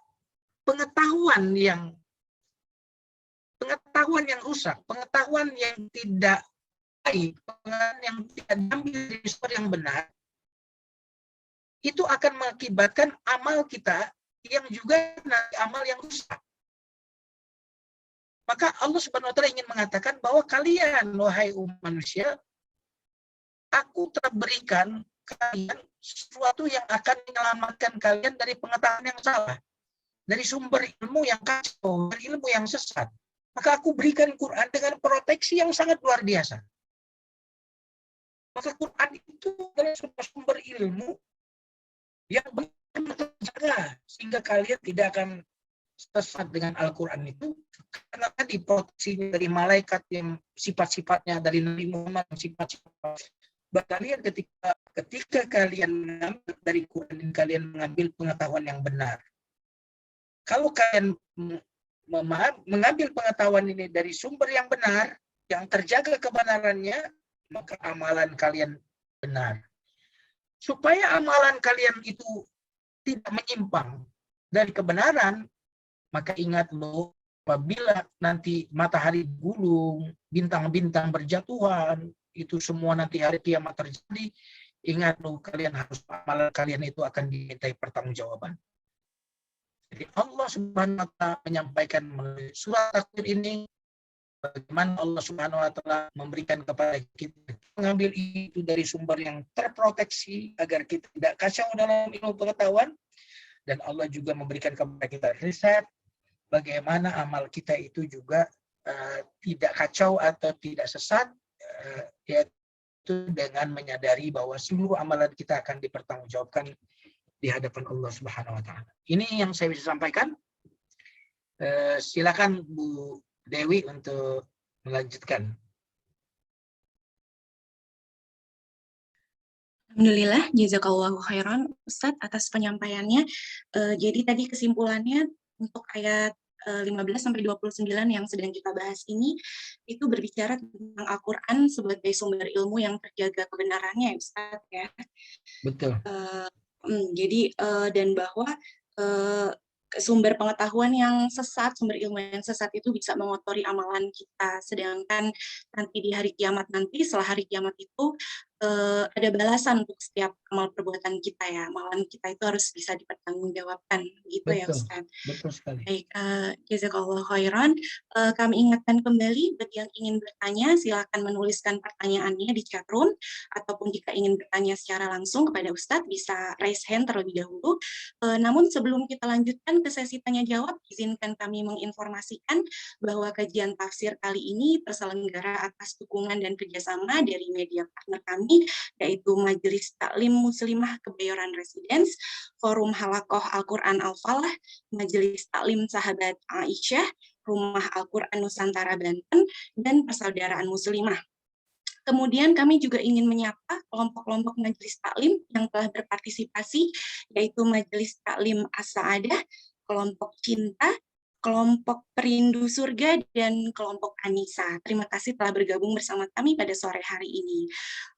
pengetahuan yang rusak, pengetahuan yang tidak baik, pengetahuan yang tidak diambil dari sumber yang benar, itu akan mengakibatkan amal kita yang juga amal yang rusak. Maka Allah Subhanahu wa taala ingin mengatakan bahwa kalian, wahai umat manusia, aku telah berikan kalian sesuatu yang akan menyelamatkan kalian dari pengetahuan yang salah. dari sumber ilmu yang kacau, dari ilmu yang sesat. Maka aku berikan Quran dengan proteksi yang sangat luar biasa. Maka Quran itu adalah sumber ilmu yang benar terjaga sehingga kalian tidak akan sesat dengan Al-Quran itu, karena tadi proteksi dari malaikat yang sifat-sifatnya, dari Nabi Muhammad yang sifat-sifat. Kalian ketika kalian mengambil dari Quran, kalian mengambil pengetahuan yang benar. Kalau kalian mengambil pengetahuan ini dari sumber yang benar, yang terjaga kebenarannya, maka amalan kalian benar. Supaya amalan kalian itu tidak menyimpang dari kebenaran, maka ingat loh, apabila nanti matahari gulung, bintang-bintang berjatuhan, itu semua nanti hari kiamat terjadi, ingat loh, kalian harus, amalan kalian itu akan dimintai pertanggungjawaban. Jadi Allah Subhanahu wa Ta'ala menyampaikan melalui surat Takwir ini bagaimana Allah Subhanahu wa Ta'ala memberikan kepada kita mengambil itu dari sumber yang terproteksi agar kita tidak kacau dalam ilmu pengetahuan, dan Allah juga memberikan kepada kita riset bagaimana amal kita itu juga tidak kacau atau tidak sesat, yaitu dengan menyadari bahwa seluruh amalan kita akan dipertanggungjawabkan di hadapan Allah Subhanahu wa Ta'ala. Ini yang saya bisa sampaikan. Silakan Bu Dewi untuk melanjutkan. Alhamdulillah, jazakallahu khairan Ustadz atas penyampaiannya. Jadi tadi kesimpulannya untuk ayat 15-29 yang sedang kita bahas ini, itu berbicara tentang Al-Quran sebagai sumber ilmu yang terjaga kebenarannya, Ustadz ya. Betul. Jadi dan bahwa sumber pengetahuan yang sesat, sumber ilmu yang sesat itu bisa mengotori amalan kita. Sedangkan nanti di hari kiamat nanti, setelah hari kiamat itu ada balasan untuk setiap amal perbuatan kita ya. Amalan kita itu harus bisa dipertanggungjawabkan, gitu ya Ustaz. Betul sekali. Baik, jazakallahu khairan. Kami ingatkan kembali bagi yang ingin bertanya, silakan menuliskan pertanyaannya di chat room, ataupun jika ingin bertanya secara langsung kepada Ustadz bisa raise hand terlebih dahulu. Namun sebelum kita lanjutkan ke sesi tanya jawab, izinkan kami menginformasikan bahwa kajian tafsir kali ini terselenggara atas dukungan dan kerjasama dari media partner kami, yaitu Majelis Taklim Muslimah Kebayoran Residence, Forum Halakoh Al-Quran Al-Falah, Majelis Taklim Sahabat Aisyah, Rumah Al-Quran Nusantara Banten, dan Persaudaraan Muslimah. Kemudian kami juga ingin menyapa kelompok-kelompok majelis taklim yang telah berpartisipasi, yaitu Majelis Taklim As-Sa'adah, kelompok Cinta, kelompok Perindu Surga, dan kelompok Anissa. Terima kasih telah bergabung bersama kami pada sore hari ini.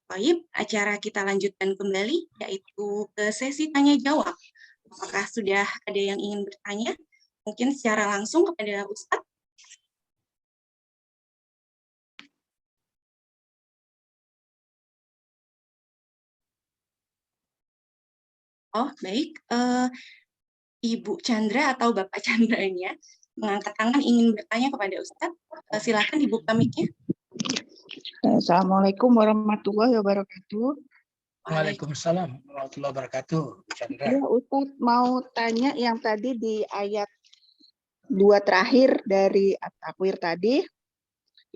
Baik, acara kita lanjutkan kembali, yaitu ke sesi tanya-jawab. Apakah sudah ada yang ingin bertanya? Mungkin secara langsung kepada Ustadz. Oh, baik. Ibu Chandra atau Bapak Chandranya mengangkat tangan ingin bertanya kepada Ustadz. Silakan dibuka mic-nya. Assalamualaikum warahmatullahi wabarakatuh. Waalaikumsalam warahmatullahi wabarakatuh. Chandra. Ya, Ustadz mau tanya yang tadi di ayat 2 terakhir dari At-Takwir tadi,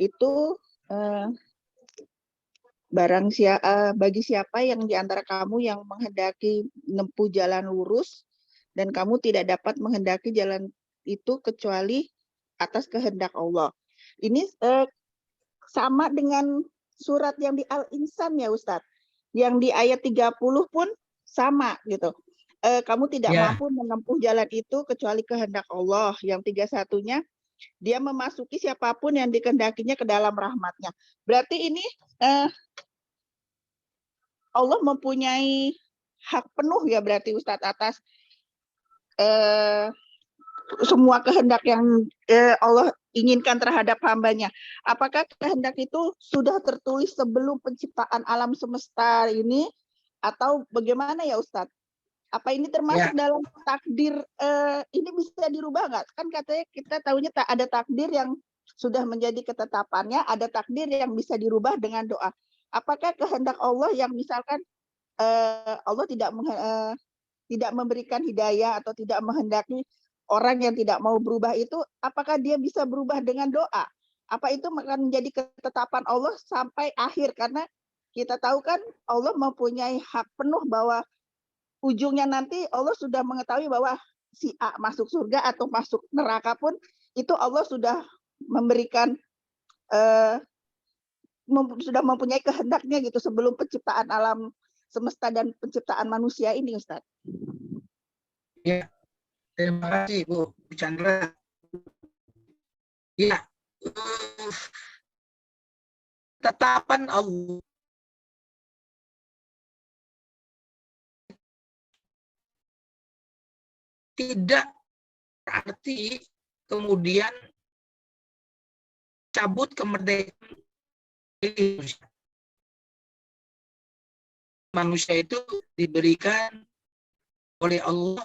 itu bagi siapa yang di antara kamu yang menghendaki menempuh jalan lurus dan kamu tidak dapat menghendaki jalan itu kecuali atas kehendak Allah. Ini sama dengan surat yang di Al-Insan ya Ustadz. Yang di ayat 30 pun sama gitu. Kamu tidak mampu menempuh jalan itu kecuali kehendak Allah. Yang 31-nya, dia memasuki siapapun yang dikehendakinya ke dalam rahmatnya. Berarti ini Allah mempunyai hak penuh ya berarti Ustadz atas semua kehendak yang Allah inginkan terhadap hambanya. Apakah kehendak itu sudah tertulis sebelum penciptaan alam semesta ini atau bagaimana ya Ustadz? Apa ini termasuk dalam takdir, ini bisa dirubah nggak? Kan katanya kita tahunya ada takdir yang sudah menjadi ketetapannya, ada takdir yang bisa dirubah dengan doa. Apakah kehendak Allah yang misalkan Allah tidak memberikan hidayah atau tidak menghendaki orang yang tidak mau berubah itu, apakah dia bisa berubah dengan doa? Apa itu akan menjadi ketetapan Allah sampai akhir? Karena kita tahu kan Allah mempunyai hak penuh bahwa ujungnya nanti Allah sudah mengetahui bahwa si A masuk surga atau masuk neraka pun itu Allah sudah memberikan sudah mempunyai kehendaknya gitu sebelum penciptaan alam semesta dan penciptaan manusia ini, Ustaz. Ya, terima kasih Bu Chandra. Ya, tetapan Allah tidak berarti kemudian cabut kemerdekaan manusia itu diberikan oleh Allah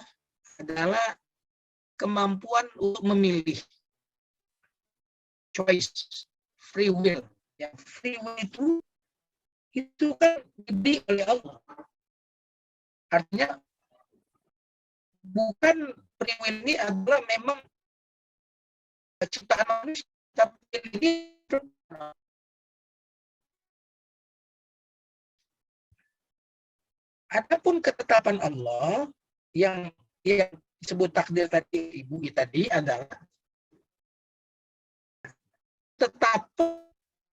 adalah kemampuan untuk memilih, choice, free will. Ya, free will itu kan diberi oleh Allah. Artinya bukan free will ini adalah memang ciptaan manusia, tapi ini adapun ketetapan Allah yang disebut takdir tadi Ibu tadi adalah tetap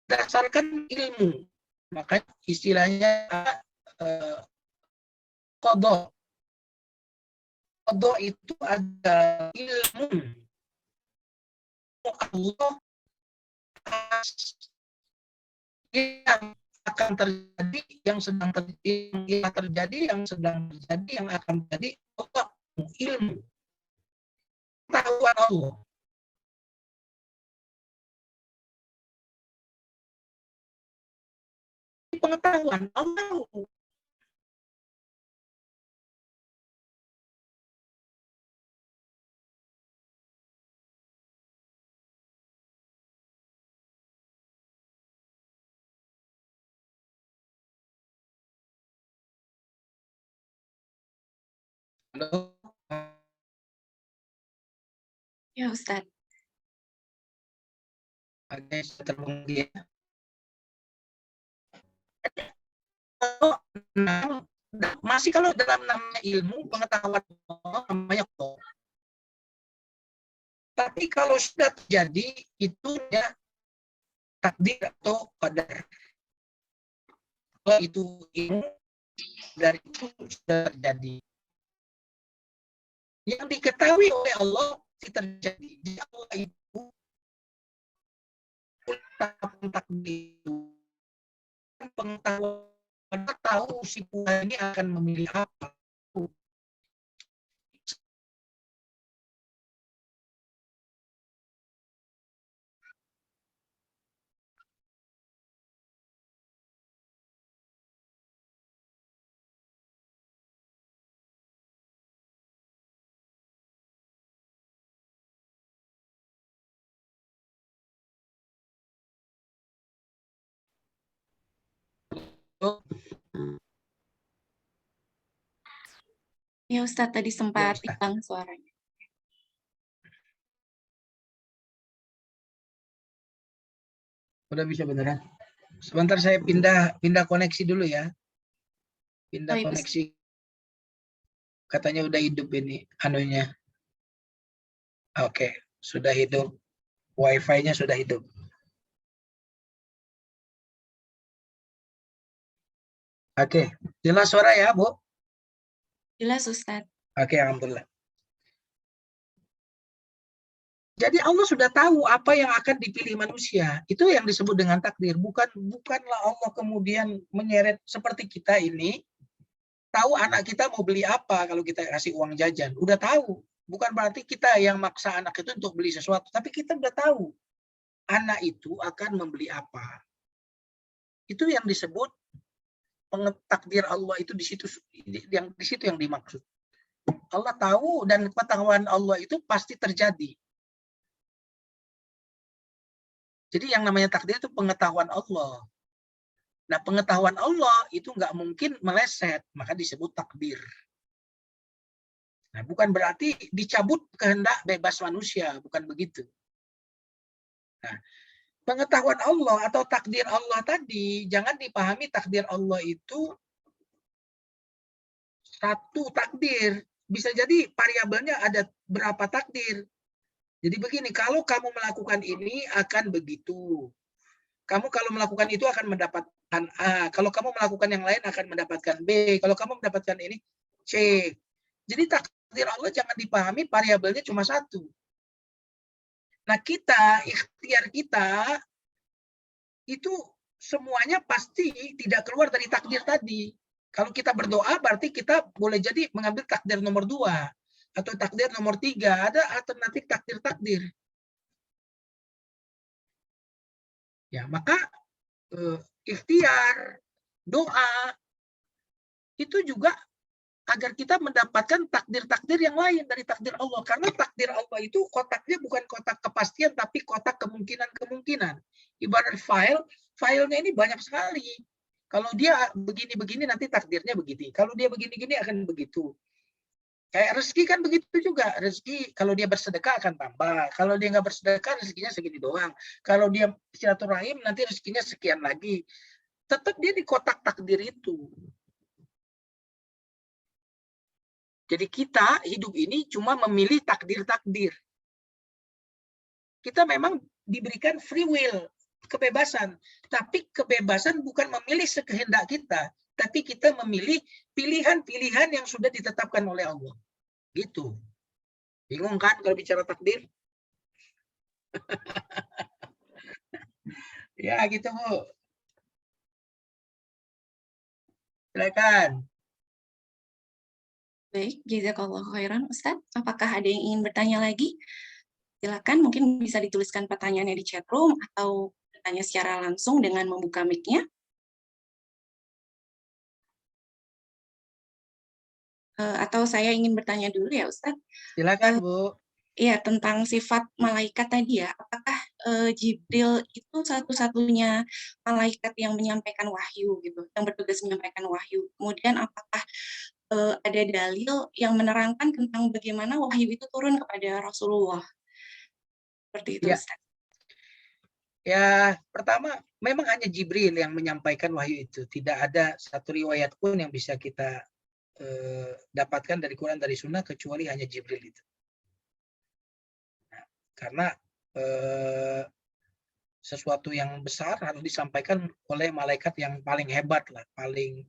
berdasarkan ilmu. Maka istilahnya qadha. Qadha itu ada ilmu Allah yang akan terjadi, yang sedang terjadi, yang sedang terjadi, yang akan terjadi. Allah ilmu, pengetahuan Allah. Pengetahuan Allah. Halo. Ya, Ustadz. Oke, terbang dia. Masih kalau dalam namanya ilmu pengetahuan namanya kok. Tapi kalau sudah terjadi itu ya takdir atau qadar. Kalau itu ilmu dari itu sudah terjadi. Yang diketahui oleh Allah terjadi. Di Allah itu takdir itu pengetahuan tahu si Tuhan ini akan memilih apa. Ya, Ustadz, tadi sempat Ustadz. hilang suaranya. Udah bisa beneran. Sebentar saya pindah koneksi dulu ya. Pindah Baik, koneksi. Katanya udah hidup ini anunya. Oke, sudah hidup. Wi-Fi-nya sudah hidup. Oke, jelas suara ya, Bu? Jelas, Ustadz. Oke, alhamdulillah. Jadi Allah sudah tahu apa yang akan dipilih manusia. Itu yang disebut dengan takdir. Bukanlah Allah kemudian menyeret seperti kita ini. Tahu anak kita mau beli apa kalau kita kasih uang jajan. Udah tahu. Bukan berarti kita yang maksa anak itu untuk beli sesuatu. Tapi kita udah tahu. Anak itu akan membeli apa. Itu yang disebut takdir Allah itu di situ yang dimaksud. Allah tahu dan pengetahuan Allah itu pasti terjadi. Jadi yang namanya takdir itu pengetahuan Allah. Nah, pengetahuan Allah itu nggak mungkin meleset, maka disebut takdir. Nah, bukan berarti dicabut kehendak bebas manusia, bukan begitu. Nah, pengetahuan Allah atau takdir Allah tadi, jangan dipahami takdir Allah itu satu takdir. Bisa jadi variabelnya ada berapa takdir. Jadi begini, kalau kamu melakukan ini akan begitu. Kamu kalau melakukan itu akan mendapatkan A. Kalau kamu melakukan yang lain akan mendapatkan B. Kalau kamu mendapatkan ini C. Jadi takdir Allah jangan dipahami variabelnya cuma satu. Nah, kita, ikhtiar kita, itu semuanya pasti tidak keluar dari takdir tadi. Kalau kita berdoa, berarti kita boleh jadi mengambil takdir nomor 2. Atau takdir nomor 3. Ada alternatif takdir-takdir. Ya, maka ikhtiar, doa, itu juga agar kita mendapatkan takdir-takdir yang lain dari takdir Allah. Karena takdir Allah itu kotaknya bukan kotak kepastian, tapi kotak kemungkinan-kemungkinan. Ibarat filenya ini banyak sekali. Kalau dia begini-begini, nanti takdirnya begini. Kalau dia begini-gini, akan begitu. Kayak rezeki kan begitu juga. Rezeki kalau dia bersedekah akan tambah. Kalau dia nggak bersedekah, rezekinya segini doang. Kalau dia silaturahim, nanti rezekinya sekian lagi. Tetap dia di kotak takdir itu. Jadi kita hidup ini cuma memilih takdir-takdir. Kita memang diberikan free will, kebebasan. Tapi kebebasan bukan memilih sekehendak kita. Tapi kita memilih pilihan-pilihan yang sudah ditetapkan oleh Allah. Gitu. Bingung kan kalau bicara takdir? Ya gitu, Bu. Silakan. Baik, jazakallah khairan, Ustadz. Apakah ada yang ingin bertanya lagi? Silakan, mungkin bisa dituliskan pertanyaannya di chat room atau bertanya secara langsung dengan membuka mic-nya. Atau saya ingin bertanya dulu ya, Ustadz. Silakan, Bu. Iya, tentang sifat malaikat tadi ya. Apakah Jibril itu satu-satunya malaikat yang menyampaikan wahyu gitu, yang bertugas menyampaikan wahyu? Kemudian apakah ada dalil yang menerangkan tentang bagaimana wahyu itu turun kepada Rasulullah? Seperti itu, Ya. Ustaz. Ya, pertama memang hanya Jibril yang menyampaikan wahyu itu. Tidak ada satu riwayat pun yang bisa kita dapatkan dari Quran, dari Sunnah, kecuali hanya Jibril itu. Nah, karena sesuatu yang besar harus disampaikan oleh malaikat yang paling hebat lah, paling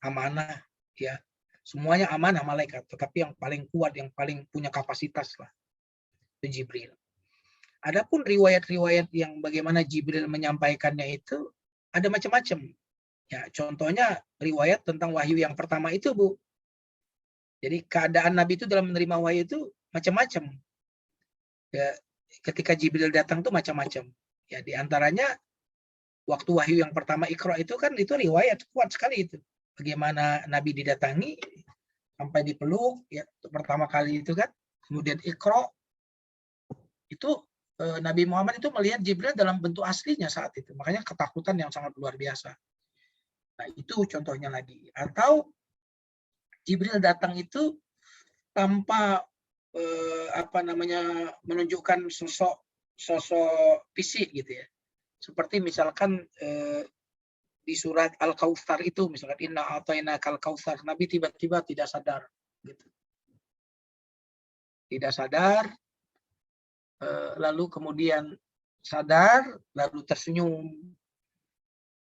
amanah, ya. Semuanya amanah malaikat, tetapi yang paling kuat, yang paling punya kapasitas lah, itu Jibril. Adapun riwayat-riwayat yang bagaimana Jibril menyampaikannya itu ada macam-macam. Ya, contohnya riwayat tentang wahyu yang pertama itu, Bu. Jadi keadaan Nabi itu dalam menerima wahyu itu macam-macam. Ya, ketika Jibril datang tuh macam-macam. Ya, di antaranya waktu wahyu yang pertama Iqra itu kan itu riwayat kuat sekali itu. Bagaimana Nabi didatangi sampai dipeluk ya pertama kali itu kan. Kemudian Iqra itu Nabi Muhammad itu melihat Jibril dalam bentuk aslinya saat itu. Makanya ketakutan yang sangat luar biasa. Nah, itu contohnya lagi. Atau Jibril datang itu tanpa menunjukkan sosok fisik gitu ya. Seperti misalkan di surat Al-Kautsar itu, misalkan inna a'tainakal kautsar, Nabi tiba-tiba tidak sadar gitu. Tidak sadar, lalu kemudian sadar, lalu tersenyum.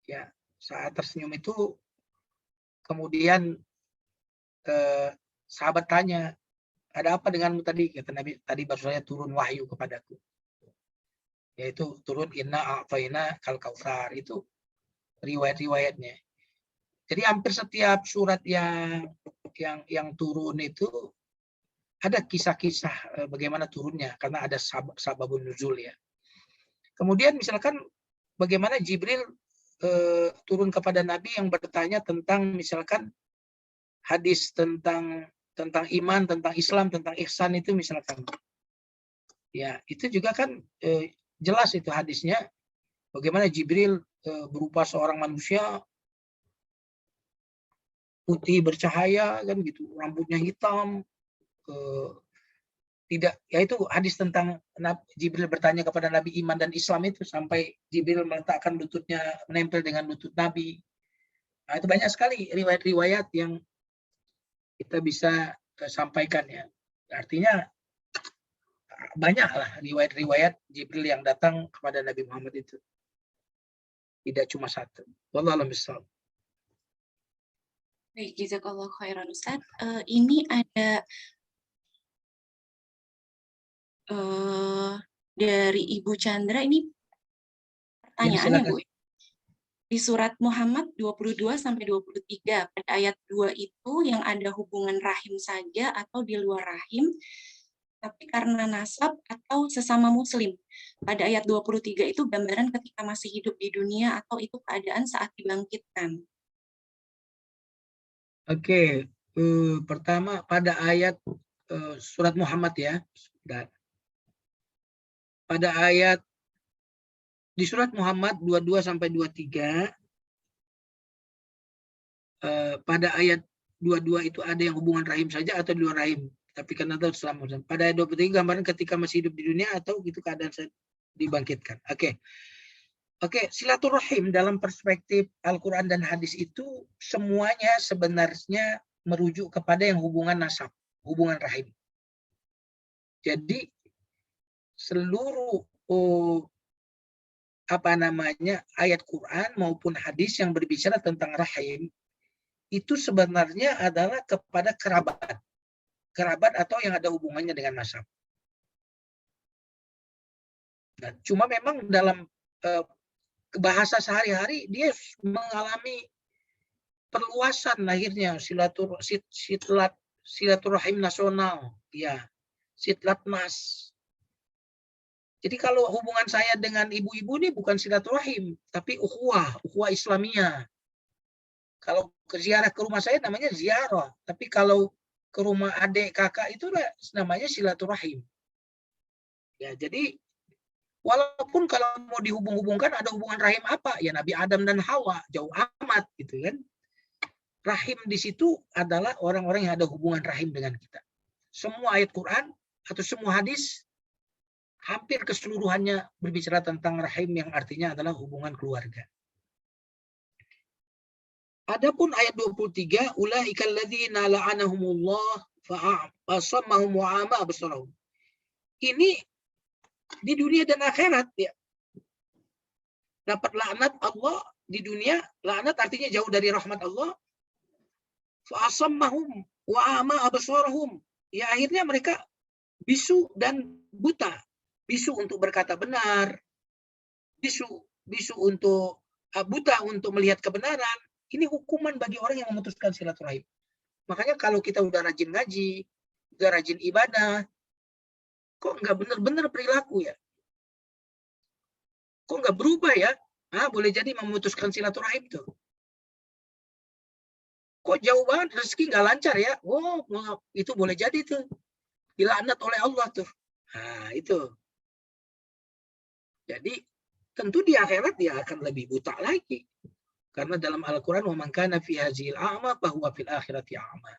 Ya, saat tersenyum itu kemudian sahabat tanya, ada apa denganmu tadi? Kata Nabi, tadi baru saja turun wahyu kepadaku. Yaitu turun inna a'tainakal kautsar, itu riwayat-riwayatnya. Jadi hampir setiap surat yang turun itu ada kisah-kisah bagaimana turunnya, karena ada sababun nuzul ya. Kemudian misalkan bagaimana Jibril turun kepada Nabi yang bertanya tentang misalkan hadis tentang iman, tentang Islam, tentang ihsan itu misalkan. Ya, itu juga kan jelas itu hadisnya. Bagaimana Jibril berupa seorang manusia putih bercahaya kan gitu, rambutnya hitam, tidak, ya itu hadis tentang Jibril bertanya kepada Nabi iman dan Islam itu sampai Jibril meletakkan lututnya menempel dengan lutut Nabi. Nah, itu banyak sekali riwayat-riwayat yang kita bisa sampaikan ya. Artinya banyaklah riwayat-riwayat Jibril yang datang kepada Nabi Muhammad itu. Tidak cuma satu. Wallahu a'lam bishawab. Baik, jazakallah khairan Ustaz. Ini ada dari Ibu Chandra, ini Ya, pertanyaannya silakan. Bu. Di surat Muhammad 22-23 pada ayat 2 itu yang ada hubungan rahim saja atau di luar rahim, tapi karena nasab atau sesama muslim. Pada ayat 23 itu gambaran ketika masih hidup di dunia atau itu keadaan saat dibangkitkan. Oke, pertama pada ayat surat Muhammad ya. Pada ayat di surat Muhammad 22-23, pada ayat 22 itu ada yang hubungan rahim saja atau di luar rahim. Tapi karena tahu selama pada ayat 23 gambaran ketika masih hidup di dunia atau itu keadaan dibangkitkan. Oke, silaturahim dalam perspektif Al-Quran dan hadis itu semuanya sebenarnya merujuk kepada yang hubungan nasab, hubungan rahim. Jadi seluruh ayat Quran maupun hadis yang berbicara tentang rahim itu sebenarnya adalah kepada kerabat atau yang ada hubungannya dengan nasab. Nah, cuma memang dalam bahasa sehari-hari dia mengalami perluasan lahirnya silaturahim nasional, ya, Sitlatnas. Jadi kalau hubungan saya dengan ibu-ibu ini bukan silaturahim, tapi ukhuwah Islamiyah. Kalau ke ziarah ke rumah saya namanya ziarah, tapi kalau ke rumah adik kakak itu namanya silaturahim. Ya, jadi walaupun kalau mau dihubung-hubungkan ada hubungan rahim apa? Ya Nabi Adam dan Hawa, jauh amat gitu kan. Rahim di situ adalah orang-orang yang ada hubungan rahim dengan kita. Semua ayat Quran atau semua hadis hampir keseluruhannya berbicara tentang rahim yang artinya adalah hubungan keluarga. Adapun ayat 23, ulaikal ladzina la'anahumullah fa'asammahum wa'ama absarahum. Ini di dunia dan akhirat ya. Dapat laknat Allah di dunia, laknat artinya jauh dari rahmat Allah. Fa'asammahum wa'ama absarahum. Ya akhirnya mereka bisu dan buta. Bisu untuk berkata benar, bisu untuk buta untuk melihat kebenaran. Ini hukuman bagi orang yang memutuskan silaturahim. Makanya kalau kita udah rajin ngaji, udah rajin ibadah, kok nggak benar-benar perilaku ya? Kok nggak berubah ya? Boleh jadi memutuskan silaturahim tuh. Kok jauh banget rezeki nggak lancar ya? Oh, itu boleh jadi tuh. Dilaknat oleh Allah tuh. Itu. Jadi tentu di akhirat dia akan lebih buta lagi. Karena dalam Al-Quran, wa man kana fi hadzihil a'ma fahuwa fil akhirati a'ma.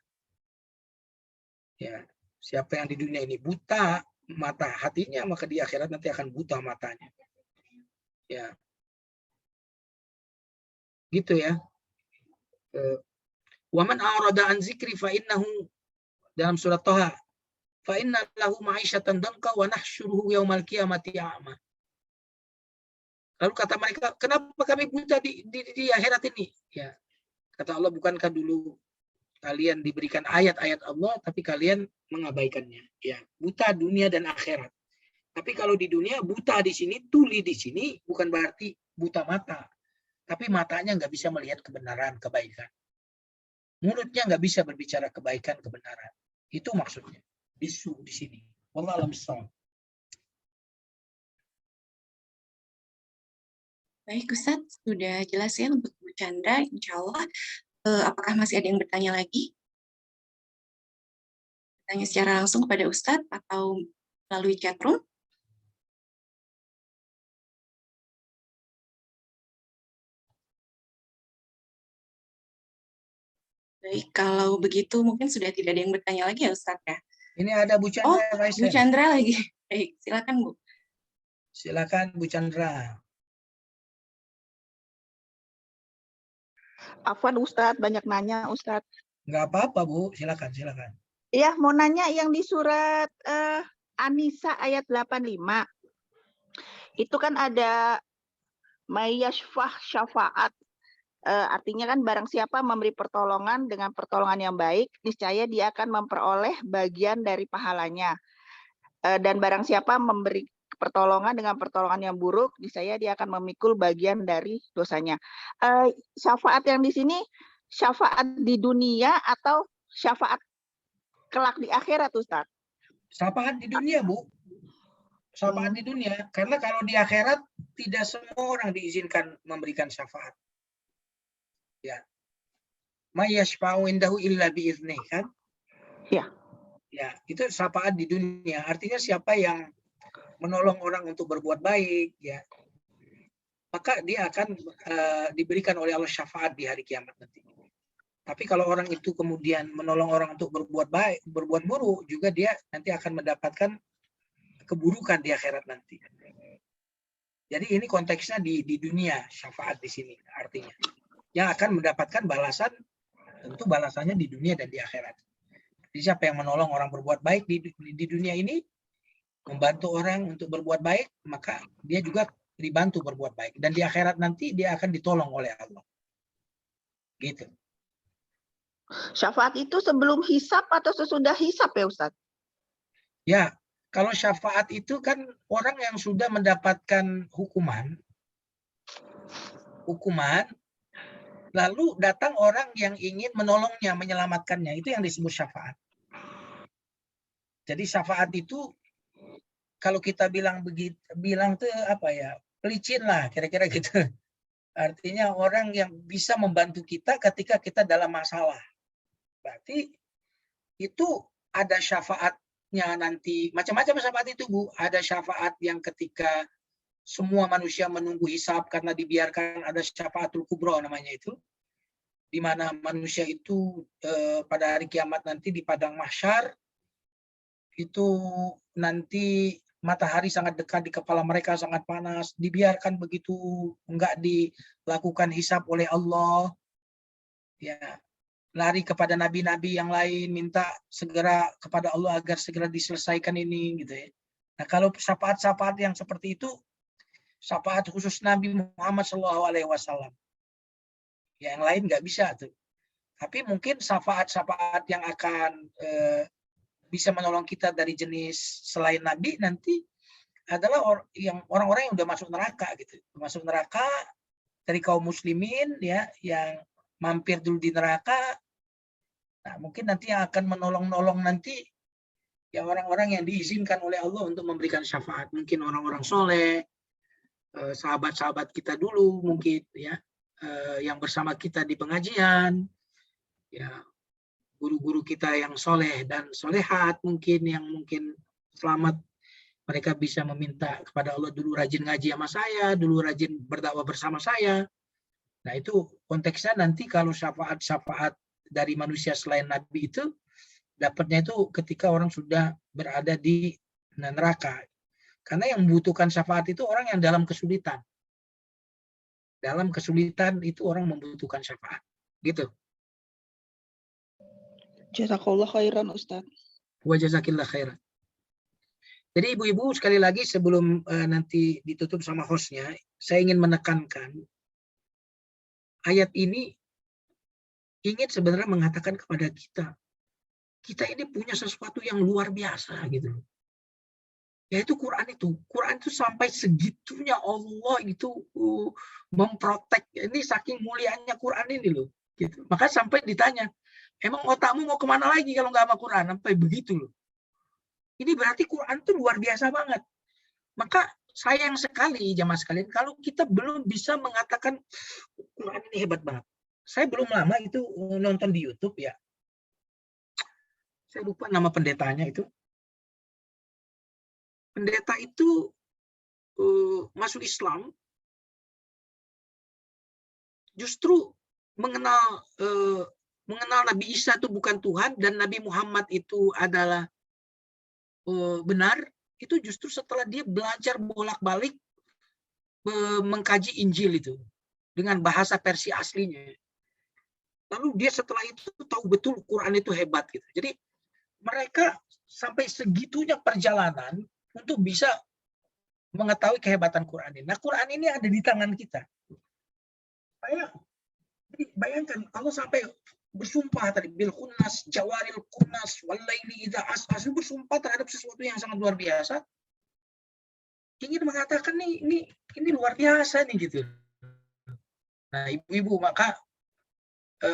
Ya, siapa yang di dunia ini buta mata hatinya, maka di akhirat nanti akan buta matanya. Ya. Gitu ya. Wa man a'rada an zikri fa innahu, dalam surat Thaha, fa inna lahu ma'isyatan danqa wa nahsyuruhu yaumal qiyamati a'ma. Lalu kata mereka, kenapa kami buta di akhirat ini? Ya, kata Allah, bukankah dulu kalian diberikan ayat-ayat Allah, tapi kalian mengabaikannya. Ya, buta dunia dan akhirat. Tapi kalau di dunia, buta di sini, tuli di sini, bukan berarti buta mata. Tapi matanya nggak bisa melihat kebenaran, kebaikan. Mulutnya nggak bisa berbicara kebaikan, kebenaran. Itu maksudnya. Bisu di sini. Wallahu a'lam bishawab. Baik Ustadz, sudah jelas ya untuk Bu Chandra, insya Allah. Apakah masih ada yang bertanya lagi? Bertanya secara langsung kepada Ustadz atau melalui chatroom? Baik, kalau begitu mungkin sudah tidak ada yang bertanya lagi ya Ustadz ya? Ini ada Bu Oh, Chandra raise Bu hand. Chandra lagi. Baik, silakan Bu. Silakan Bu Chandra. Afwan Ustadz, banyak nanya Ustadz. Nggak apa-apa Bu, silakan, silakan. Iya, mau nanya yang di surat An-Nisa ayat 85. Itu kan ada mayyashfah syafaat. Artinya kan barang siapa memberi pertolongan dengan pertolongan yang baik, niscaya dia akan memperoleh bagian dari pahalanya. Dan barang siapa memberi pertolongan dengan pertolongan yang buruk, niscaya dia akan memikul bagian dari dosanya. Syafaat yang di sini, syafaat di dunia atau syafaat kelak di akhirat, Ustaz? Syafaat di dunia Bu. Syafaat di dunia. Karena kalau di akhirat, tidak semua orang diizinkan memberikan syafaat. Ya. Ma yashfa'u indahu illa bi'idznih, kan? Ya. Ya, itu syafaat di dunia. Artinya siapa yang menolong orang untuk berbuat baik, ya, maka dia akan diberikan oleh Allah syafaat di hari kiamat nanti. Tapi kalau orang itu kemudian menolong orang untuk berbuat baik, berbuat buruk, juga dia nanti akan mendapatkan keburukan di akhirat nanti. Jadi ini konteksnya di dunia, syafaat di sini artinya. Yang akan mendapatkan balasan, tentu balasannya di dunia dan di akhirat. Jadi siapa yang menolong orang berbuat baik di dunia ini, membantu orang untuk berbuat baik, maka dia juga dibantu berbuat baik. Dan di akhirat nanti dia akan ditolong oleh Allah. Gitu. Syafaat itu sebelum hisab atau sesudah hisab ya Ustaz? Ya, kalau syafaat itu kan orang yang sudah mendapatkan hukuman, lalu datang orang yang ingin menolongnya, menyelamatkannya, itu yang disebut syafaat. Jadi syafaat itu kalau kita bilang tuh apa ya, pelicin lah kira-kira gitu. Artinya orang yang bisa membantu kita ketika kita dalam masalah. Berarti itu ada syafaatnya nanti, macam-macam syafaat itu Bu. Ada syafaat yang ketika semua manusia menunggu hisab karena dibiarkan, ada syafaatul kubra namanya itu, di mana manusia itu pada hari kiamat nanti di padang mahsyar itu nanti matahari sangat dekat di kepala mereka, sangat panas, dibiarkan begitu, enggak dilakukan hisab oleh Allah, ya, lari kepada nabi-nabi yang lain, minta segera kepada Allah agar segera diselesaikan ini, gitu ya. Nah, kalau syafaat-syafaat yang seperti itu, syafaat khusus Nabi Muhammad SAW. Ya, yang lain nggak bisa tuh. Tapi mungkin syafaat-syafaat yang akan bisa menolong kita dari jenis selain Nabi nanti adalah orang-orang yang udah masuk neraka gitu. Masuk neraka dari kaum muslimin ya, yang mampir dulu di neraka. Nah, mungkin nanti yang akan menolong-nolong nanti ya orang-orang yang diizinkan oleh Allah untuk memberikan syafaat. Mungkin orang-orang soleh, sahabat-sahabat kita dulu mungkin ya, yang bersama kita di pengajian, ya, guru-guru kita yang soleh dan solehat mungkin, yang mungkin selamat, mereka bisa meminta kepada Allah, dulu rajin ngaji sama saya, dulu rajin berdakwah bersama saya. Nah, itu konteksnya nanti kalau syafaat-syafaat dari manusia selain Nabi itu dapatnya itu ketika orang sudah berada di neraka. Karena yang membutuhkan syafaat itu orang yang dalam kesulitan. Dalam kesulitan itu orang membutuhkan syafaat. Gitu. Jazakallah khairan Ustaz. Wa jazakillah khairan. Jadi ibu-ibu sekali lagi sebelum nanti ditutup sama hostnya, saya ingin menekankan ayat ini ingin sebenarnya mengatakan kepada kita ini punya sesuatu yang luar biasa gitu. Yaitu Quran itu. Quran itu sampai segitunya Allah itu memprotek. Ini saking mulianya Quran ini loh. Gitu. Maka sampai ditanya, emang otakmu mau kemana lagi kalau nggak sama Quran? Sampai begitu loh. Ini berarti Quran itu luar biasa banget. Maka sayang sekali jamaah sekalian kalau kita belum bisa mengatakan Quran ini hebat banget. Saya belum lama itu nonton di YouTube ya. Saya lupa nama pendetanya itu. Pendeta itu masuk Islam justru mengenal mengenal Nabi Isa itu bukan Tuhan dan Nabi Muhammad itu adalah benar, itu justru setelah dia belajar bolak-balik mengkaji Injil itu dengan bahasa Persia aslinya. Lalu dia setelah itu tahu betul Quran itu hebat gitu. Jadi mereka sampai segitunya perjalanan untuk bisa mengetahui kehebatan Quran ini. Nah, Quran ini ada di tangan kita. Bayangkan Allah sampai bersumpah tadi bil kunnas jawaril kunnas walaili idza as'as, bersumpah terhadap sesuatu yang sangat luar biasa. Ingin mengatakan ini luar biasa nih gitu. Nah, ibu-ibu, maka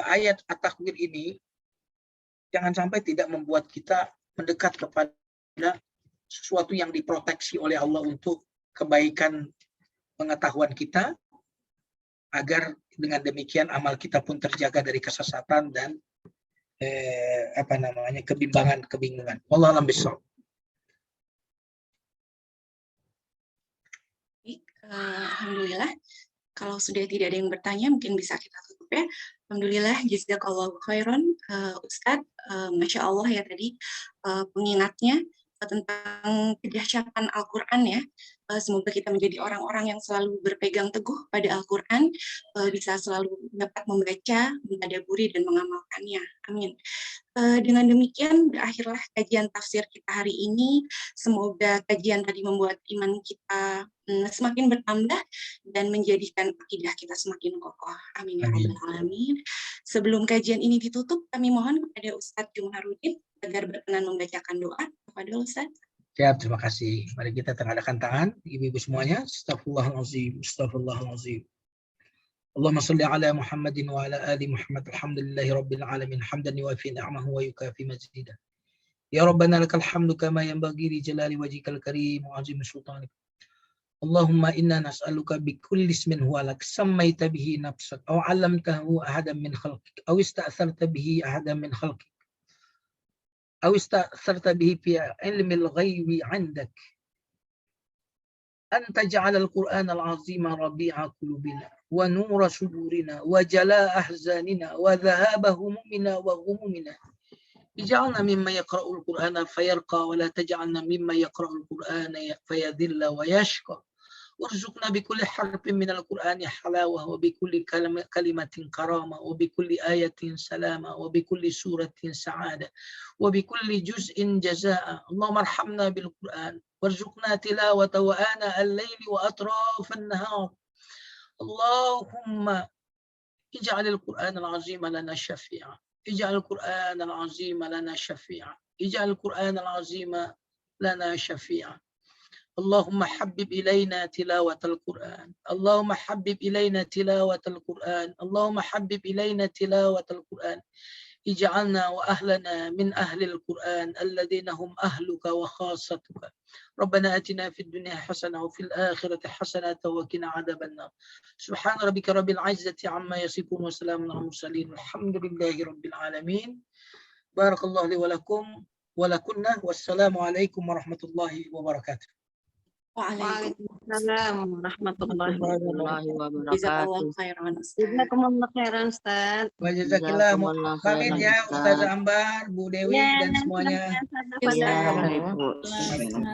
ayat at-takwir ini jangan sampai tidak membuat kita mendekat kepada sesuatu yang diproteksi oleh Allah untuk kebaikan pengetahuan kita, agar dengan demikian amal kita pun terjaga dari kesesatan dan kebimbangan. Wallahu a'lam bishawab. Alhamdulillah. Kalau sudah tidak ada yang bertanya, mungkin bisa kita tutup ya. Alhamdulillah, jazakallahu khairan, Ustadz. Masya Allah ya tadi pengingatnya tentang kedahsyatan Al-Quran ya. Semoga kita menjadi orang-orang yang selalu berpegang teguh pada Al-Quran, bisa selalu dapat membaca, mentadaburi, dan mengamalkannya. Amin. Dengan demikian, berakhirlah kajian tafsir kita hari ini. Semoga kajian tadi membuat iman kita semakin bertambah dan menjadikan akidah kita semakin kokoh. Amin ya rabbal alamin. Sebelum kajian ini ditutup, kami mohon kepada Ustadz Jumharudin agar berkenan membacakan doa. Kepada Ustadz. Siap, terima kasih. Mari kita tengadakan tangan, ibu-ibu semuanya. Astaghfirullahaladzim, astaghfirullahaladzim. Allahumma salli ala Muhammadin wa ala ali Muhammad. Alhamdulillahi rabbil alamin. Hamdan yuwafi ni'amahu wa yukafi mazidah. Ya Rabbana lakal hamdu kama yanbaghi li jalali wajhikal karim wa azimi sultanik. Allahumma inna nas'aluka bi kulli ismin huwa lak sammaita bihi nafsak aw 'allamtahu ahadan min khalqik aw ista'tharta bihi ahadan min khalqik aw ista'tharta bihi fi 'ilmil ghaibi 'indak an taj'ala al-Qur'ana al-'azima rabi'a qulubina wa nura sudurina wa jalaa ahzanina wa dhahaba humumina wa ghumumina. Ij'alna mimma yaqra'ul Qur'ana fayarqa wa la taj'alna mimma yaqra'ul Qur'ana fayadhilla wa yashqa. Warzuqna bi kulli harfin minal Qur'ani halawah wa bi kulli kalimatin karamah wa bi kulli ayatin salama wa bi kulli suratin sa'adah wa bi kulli juz'in jazaa'a. Allahumma arhamna bil Qur'an warzuqna tilawata wa ana al-layli wa atraf an-nahar. Allahumma ij'al al-Qur'an al-'azim lana syafi'a. Ij'al al-Qur'an al-'azim lana syafi'a. Ij'al al-Qur'an al-'azim lana syafi'a. اللهم حبب إلينا تلاوة القرآن. اللهم حبب إلينا تلاوة القرآن. اللهم حبب إلينا تلاوة القرآن. اجعلنا وأهلنا من أهل القرآن الذين هم أهلك وخاصتك. ربنا آتنا في الدنيا حسنة وفي الآخرة حسنة وقنا عذاب النار. سبحان ربك رب العزة عما يصفون وسلام على المرسلين الحمد لله رب العالمين. بارك الله لي ولكم ولكنا والسلام عليكم ورحمة الله وبركاته. Waalaikumsalam warahmatullahi wabarakatuh. Jazakallahu khairan, Ustaz. Jazakumullah khairan, Ustaz. Wajazakillah. Jazakumullah Pamit khairan, ya Ustaz. Ustazah Ambar, Bu Dewi Ya, dan semuanya. pada Ya. Ibu.